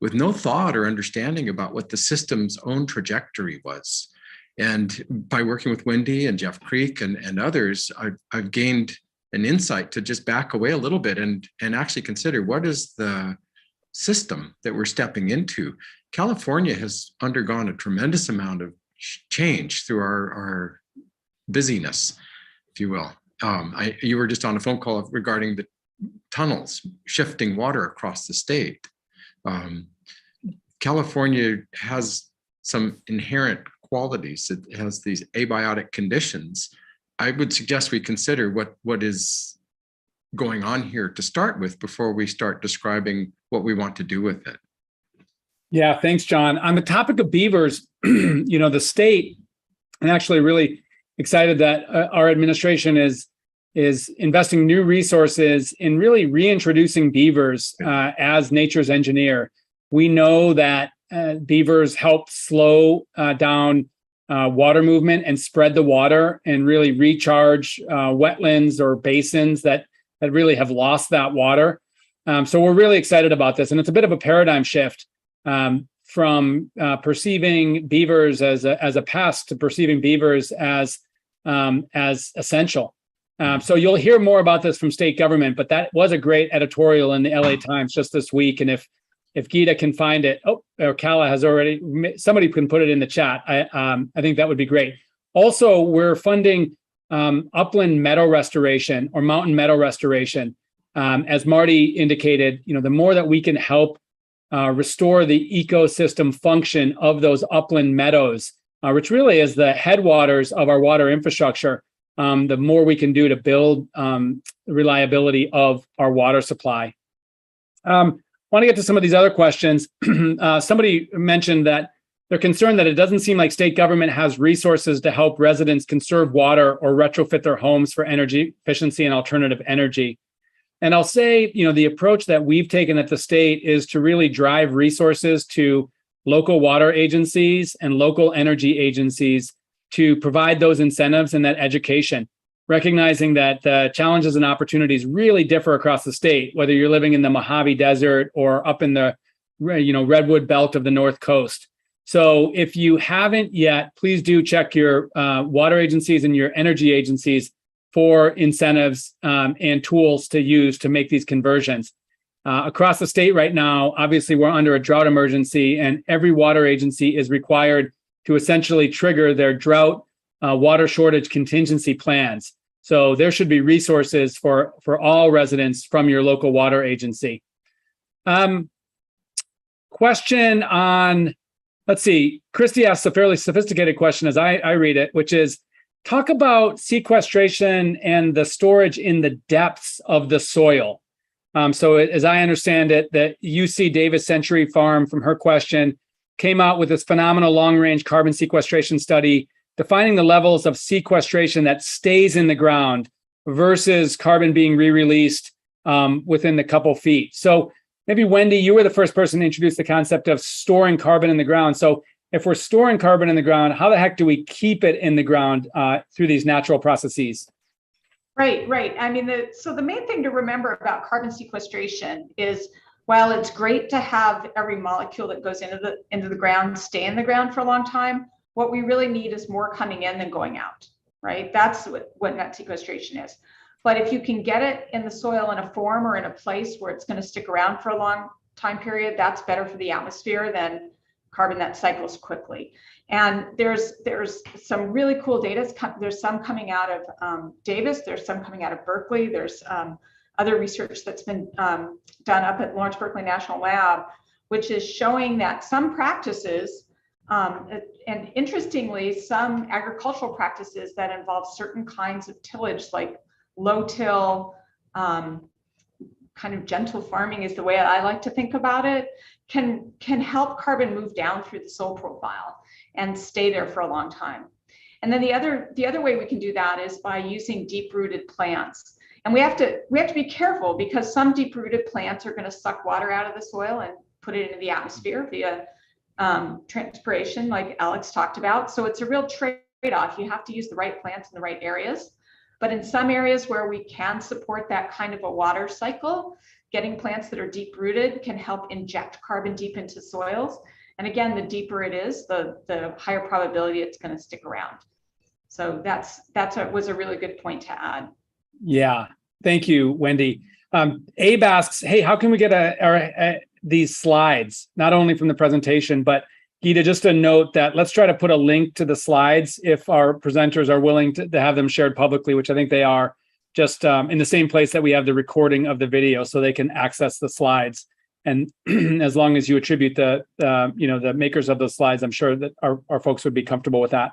with no thought or understanding about what the system's own trajectory was. And by working with Wendy and Jeff Creek and others, I've gained an insight to just back away a little bit and actually consider, what is the system that we're stepping into? California has undergone a tremendous amount of change through our busyness, if you will. You were just on a phone call regarding the tunnels shifting water across the state. California has some inherent qualities. It has these abiotic conditions. I would suggest we consider what is going on here to start with before we start describing what we want to do with it. Yeah, thanks, John. On the topic of beavers, the state, I'm actually really excited that our administration is investing new resources in really reintroducing beavers as nature's engineer. We know that beavers help slow down water movement and spread the water and really recharge wetlands or basins that really have lost that water. So we're really excited about this. And it's a bit of a paradigm shift from perceiving beavers as a pest to perceiving beavers as essential. So you'll hear more about this from state government, but that was a great editorial in the LA Times just this week. And if Geeta can find it, or Kala has already, somebody can put it in the chat. I think that would be great. Also, we're funding upland meadow restoration or mountain meadow restoration. As Marty indicated, the more that we can help restore the ecosystem function of those upland meadows, which really is the headwaters of our water infrastructure, the more we can do to build the reliability of our water supply. Want to get to some of these other questions. Somebody mentioned that they're concerned that it doesn't seem like state government has resources to help residents conserve water or retrofit their homes for energy efficiency and alternative energy. And I'll say, the approach that we've taken at the state is to really drive resources to local water agencies and local energy agencies to provide those incentives and that education, recognizing that the challenges and opportunities really differ across the state, whether you're living in the Mojave Desert or up in the redwood belt of the North Coast. So if you haven't yet, please do check your water agencies and your energy agencies for incentives and tools to use to make these conversions. Across the state right now, obviously we're under a drought emergency, and every water agency is required to essentially trigger their drought water shortage contingency plans. So there should be resources for all residents from your local water agency. Question on, let's see, Christy asks a fairly sophisticated question as I read it, which is, talk about sequestration and the storage in the depths of the soil. So as I understand it, the UC Davis Century Farm, from her question, came out with this phenomenal long-range carbon sequestration study defining the levels of sequestration that stays in the ground versus carbon being re-released within the couple feet. So maybe, Wendy, you were the first person to introduce the concept of storing carbon in the ground. So if we're storing carbon in the ground, how the heck do we keep it in the ground through these natural processes? Right. I mean, so the main thing to remember about carbon sequestration is, while it's great to have every molecule that goes into the ground stay in the ground for a long time, what we really need is more coming in than going out, right? That's what net sequestration is. But if you can get it in the soil in a form or in a place where it's going to stick around for a long time period, that's better for the atmosphere than carbon that cycles quickly. And there's some really cool data. There's some coming out of Davis. There's some coming out of Berkeley. There's other research that's been done up at Lawrence Berkeley National Lab, which is showing that some practices, and interestingly, some agricultural practices that involve certain kinds of tillage, like low till, kind of gentle farming is the way I like to think about it, can help carbon move down through the soil profile and stay there for a long time. And then the other way we can do that is by using deep-rooted plants. And we have to be careful, because some deep-rooted plants are going to suck water out of the soil and put it into the atmosphere via transpiration, like Alex talked about. So it's a real trade-off. You have to use the right plants in the right areas. But in some areas where we can support that kind of a water cycle, getting plants that are deep-rooted can help inject carbon deep into soils. And again, the deeper it is, the higher probability it's going to stick around. So that was a really good point to add. Yeah, thank you, Wendy. Abe asks, hey, how can we get these slides, not only from the presentation, but Geeta, just a note that let's try to put a link to the slides if our presenters are willing to have them shared publicly, which I think they are, just in the same place that we have the recording of the video, so they can access the slides. And as long as you attribute the makers of the slides, I'm sure that our folks would be comfortable with that.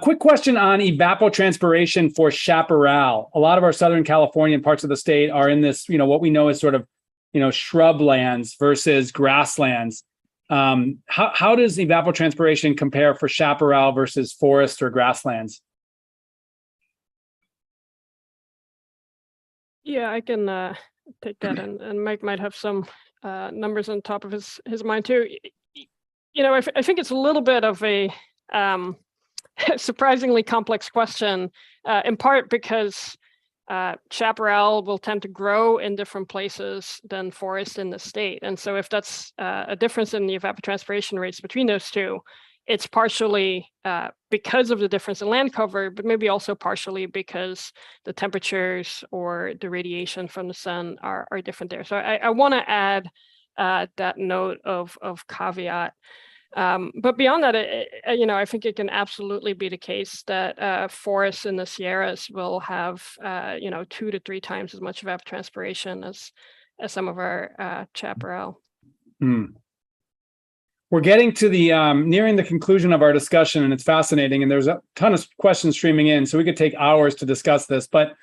Quick question on evapotranspiration for chaparral. A lot of our Southern Californian parts of the state are in this, what we know is sort of, shrublands versus grasslands. How does evapotranspiration compare for chaparral versus forest or grasslands? Yeah, I can take that, and Mike might have some numbers on top of his mind too. I think it's a little bit of a surprisingly complex question, in part because chaparral will tend to grow in different places than forest in the state. And so if that's a difference in the evapotranspiration rates between those two, it's partially because of the difference in land cover, but maybe also partially because the temperatures or the radiation from the sun are different there. So I want to add that note of caveat. But beyond that, I think it can absolutely be the case that forests in the Sierras will have, 2 to 3 times as much evapotranspiration as some of our chaparral. We're getting to the nearing the conclusion of our discussion, and it's fascinating. And there's a ton of questions streaming in, so we could take hours to discuss this. But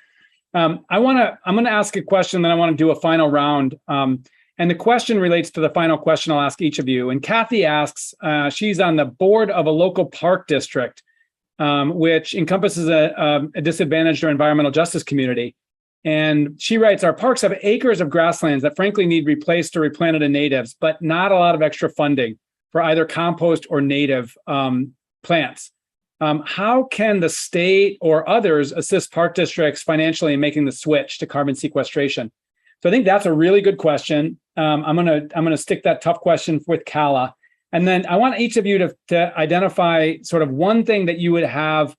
I'm going to ask a question, then I want to do a final round. And the question relates to the final question I'll ask each of you. And Kathy asks, she's on the board of a local park district, which encompasses a disadvantaged or environmental justice community. And she writes, our parks have acres of grasslands that frankly need replaced or replanted in natives, but not a lot of extra funding for either compost or native plants. How can the state or others assist park districts financially in making the switch to carbon sequestration? So I think that's a really good question. I'm gonna stick that tough question with Kala, and then I want each of you to identify sort of one thing that you would have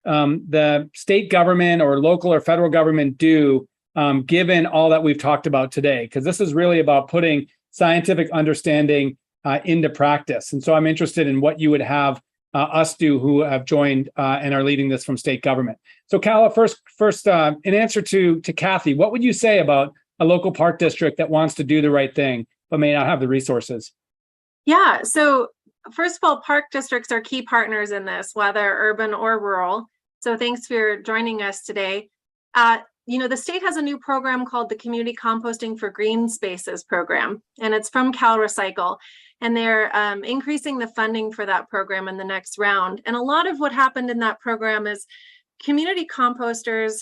the state government or local or federal government do, given all that we've talked about today, because this is really about putting scientific understanding into practice. And so I'm interested in what you would have us do who have joined and are leading this from state government. So Kala, first, in answer to Kathy, what would you say about a local park district that wants to do the right thing, but may not have the resources? Yeah, so first of all, park districts are key partners in this, whether urban or rural. So thanks for joining us today. The state has a new program called the Community Composting for Green Spaces program, and it's from CalRecycle. And they're increasing the funding for that program in the next round. And a lot of what happened in that program is community composters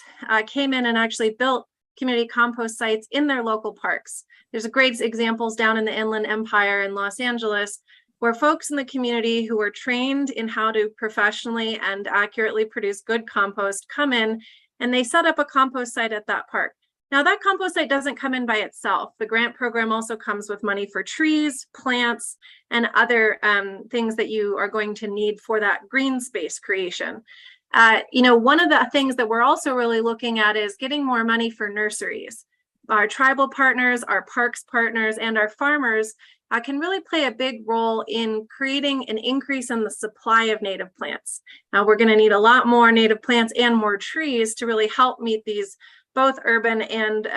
came in and actually built community compost sites in their local parks. There's great examples down in the Inland Empire in Los Angeles, where folks in the community who are trained in how to professionally and accurately produce good compost come in and they set up a compost site at that park. Now that compost site doesn't come in by itself. The grant program also comes with money for trees, plants, and other things that you are going to need for that green space creation. One of the things that we're also really looking at is getting more money for nurseries. Our tribal partners, our parks partners, and our farmers can really play a big role in creating an increase in the supply of native plants. Now we're going to need a lot more native plants and more trees to really help meet these both urban and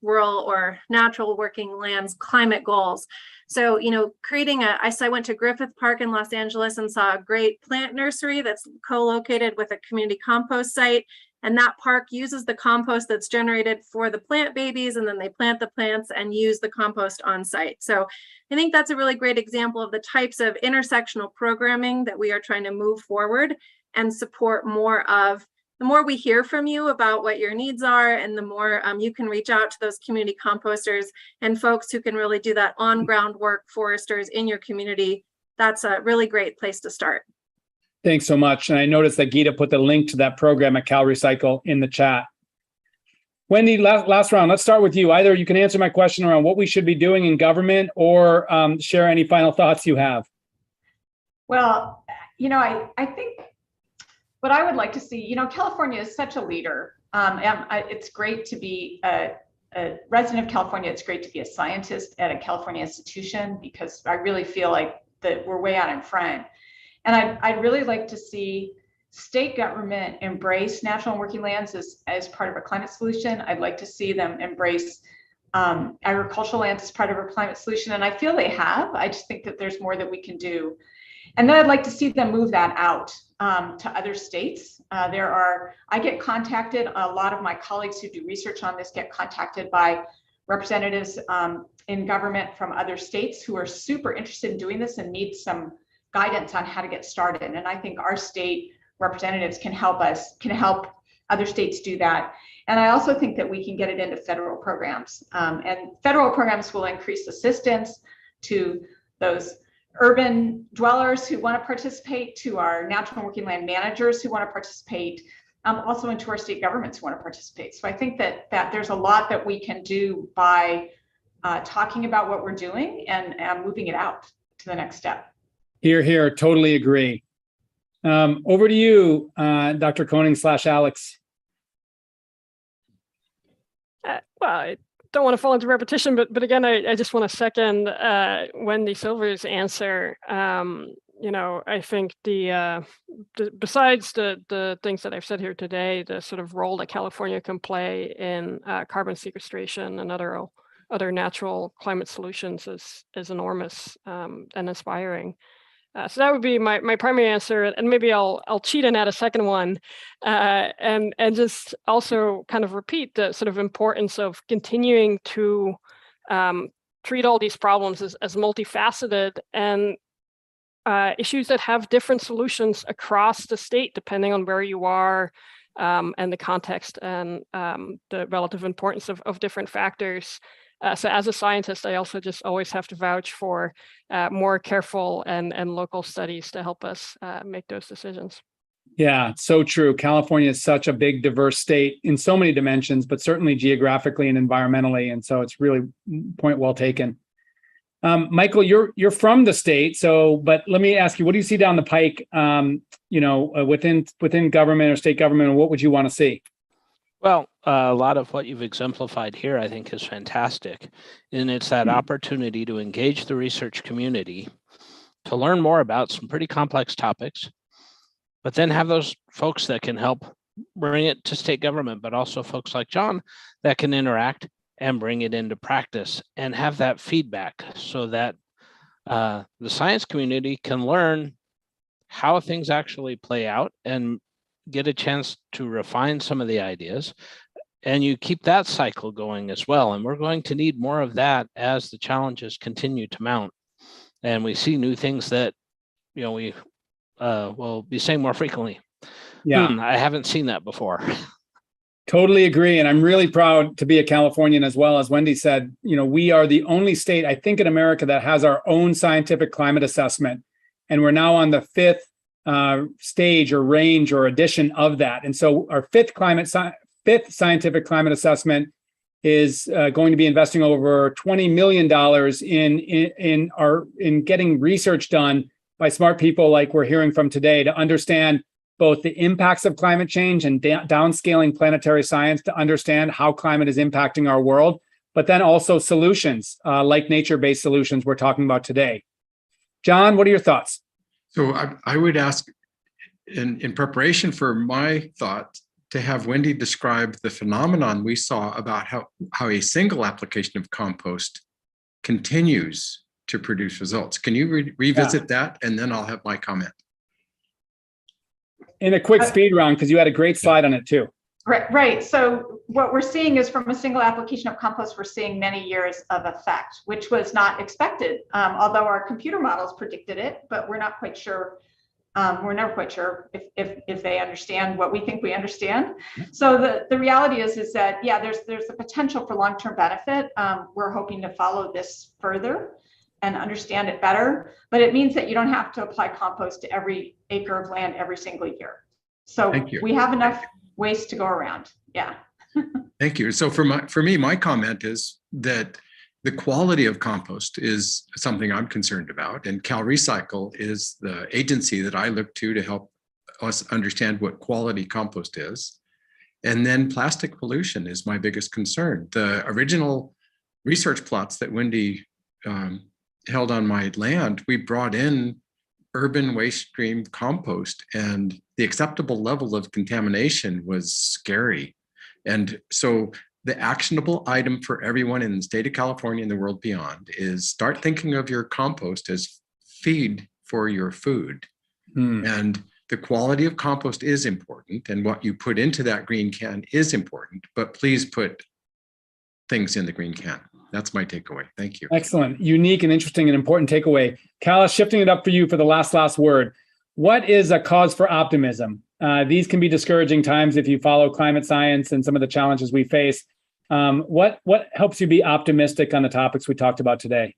rural or natural working lands climate goals. So, I went to Griffith Park in Los Angeles and saw a great plant nursery that's co-located with a community compost site. And that park uses the compost that's generated for the plant babies, and then they plant the plants and use the compost on site. So I think that's a really great example of the types of intersectional programming that we are trying to move forward and support more of. The more we hear from you about what your needs are, and the more you can reach out to those community composters and folks who can really do that on-ground work, foresters in your community, that's a really great place to start. Thanks so much. And I noticed that Geeta put the link to that program at CalRecycle in the chat. Wendy, last round, let's start with you. Either you can answer my question around what we should be doing in government, or share any final thoughts you have. Well, I think what I would like to see, California is such a leader. It's great to be a resident of California. It's great to be a scientist at a California institution, because I really feel like that we're way out in front. And I'd really like to see state government embrace natural and working lands as part of a climate solution. I'd like to see them embrace agricultural lands as part of our climate solution. And I feel they have. I just think that there's more that we can do. And then I'd like to see them move that out to other states. I get contacted, a lot of my colleagues who do research on this get contacted by representatives in government from other states who are super interested in doing this and need some guidance on how to get started. And I think our state representatives can help other states do that. And I also think that we can get it into federal programs. And federal programs will increase assistance to those urban dwellers who want to participate, to our natural working land managers who want to participate, also into our state governments who want to participate. So I think that there's a lot that we can do by talking about what we're doing and moving it out to the next step. Here, here, totally agree. Over to you, Dr. Koenigs / Alex. Well, I don't want to fall into repetition, but again, I just want to second Wendy Silver's answer. I think besides the things that I've said here today, the sort of role that California can play in carbon sequestration and other natural climate solutions is enormous and inspiring. So that would be my primary answer, and maybe I'll cheat and add a second one, and just also kind of repeat the sort of importance of continuing to treat all these problems as multifaceted and issues that have different solutions across the state, depending on where you are and the context and the relative importance of different factors. So as a scientist, I also just always have to vouch for more careful and local studies to help us make those decisions. Yeah, so true. California is such a big, diverse state in so many dimensions, but certainly geographically and environmentally. And so it's really point well taken. Michael, you're from the state, but let me ask you, what do you see down the pike, within government or state government, and what would you want to see? Well, a lot of what you've exemplified here, I think, is fantastic. And it's that opportunity to engage the research community, to learn more about some pretty complex topics, but then have those folks that can help bring it to state government, but also folks like John that can interact and bring it into practice and have that feedback so that the science community can learn how things actually play out and get a chance to refine some of the ideas, and you keep that cycle going as well. And we're going to need more of that as the challenges continue to mount. And we see new things that, we will be saying more frequently. Yeah, I haven't seen that before. Totally agree. And I'm really proud to be a Californian as well. As Wendy said, we are the only state, I think, in America that has our own scientific climate assessment. And we're now on the fifth stage or range or edition of that. And so our fifth scientific climate assessment is going to be investing over $20 million in getting research done by smart people like we're hearing from today to understand both the impacts of climate change and downscaling planetary science to understand how climate is impacting our world, but then also solutions like nature-based solutions we're talking about today. John, what are your thoughts? So I would ask, in preparation for my thought, to have Wendy describe the phenomenon we saw about how a single application of compost continues to produce results. Can you revisit that? And then I'll have my comment. In a quick speed round, because you had a great slide on it too. Right. So what we're seeing is from a single application of compost, we're seeing many years of effect, which was not expected, although our computer models predicted it, but we're not quite sure. We're never quite sure if they understand what we think we understand. So the reality is that, yeah, there's a potential for long-term benefit. We're hoping to follow this further and understand it better, but it means that you don't have to apply compost to every acre of land every single year. So we have enough waste to go around. Yeah. Thank you. So for me, my comment is that the quality of compost is something I'm concerned about, and CalRecycle is the agency that I look to help us understand what quality compost is. And then plastic pollution is my biggest concern. The original research plots that Wendy held on my land, we brought in urban waste stream compost, and the acceptable level of contamination was scary. And so the actionable item for everyone in the state of California and the world beyond is start thinking of your compost as feed for your food. And the quality of compost is important, and what you put into that green can is important, but please put things in the green can. That's my takeaway. Thank you. Excellent. Unique and interesting and important takeaway. Callis, shifting it up for you for the last word. What is a cause for optimism? These can be discouraging times if you follow climate science and some of the challenges we face. What helps you be optimistic on the topics we talked about today?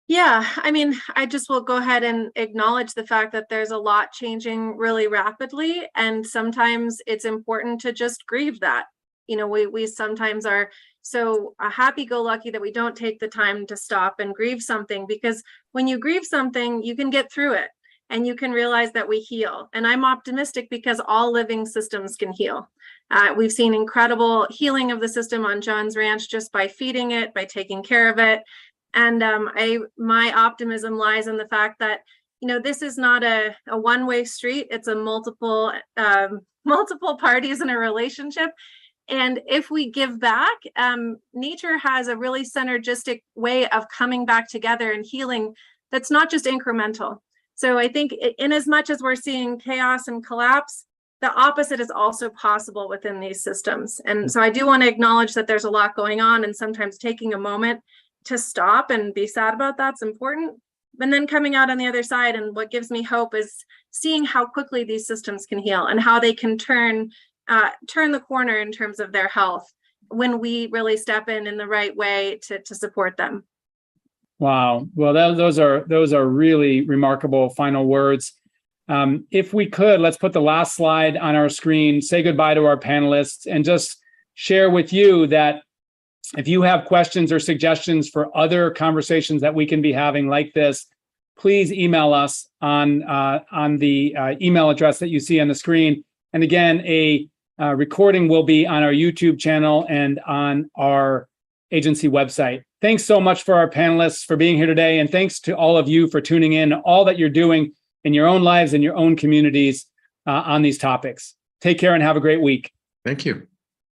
Yeah, I mean, I just will go ahead and acknowledge the fact that there's a lot changing really rapidly, and sometimes it's important to just grieve that. You know, we sometimes are so happy-go-lucky that we don't take the time to stop and grieve something, because when you grieve something, you can get through it and you can realize that we heal. And I'm optimistic because all living systems can heal. We've seen incredible healing of the system on John's Ranch just by feeding it, by taking care of it. And my optimism lies in the fact that, you know, this is not a one-way street. It's a multiple parties in a relationship. And if we give back, nature has a really synergistic way of coming back together and healing that's not just incremental. So I think in as much as we're seeing chaos and collapse, the opposite is also possible within these systems. And so I do want to acknowledge that there's a lot going on, and sometimes taking a moment to stop and be sad about that's important. And then coming out on the other side, and what gives me hope is seeing how quickly these systems can heal and how they can turn the corner in terms of their health when we really step in the right way to support them. Wow. Well, those are really remarkable final words. If we could, let's put the last slide on our screen, say goodbye to our panelists, and just share with you that if you have questions or suggestions for other conversations that we can be having like this, please email us on the email address that you see on the screen. And again, a recording will be on our YouTube channel and on our agency website. Thanks so much for our panelists for being here today. And thanks to all of you for tuning in, all that you're doing in your own lives and your own communities on these topics. Take care and have a great week. Thank you.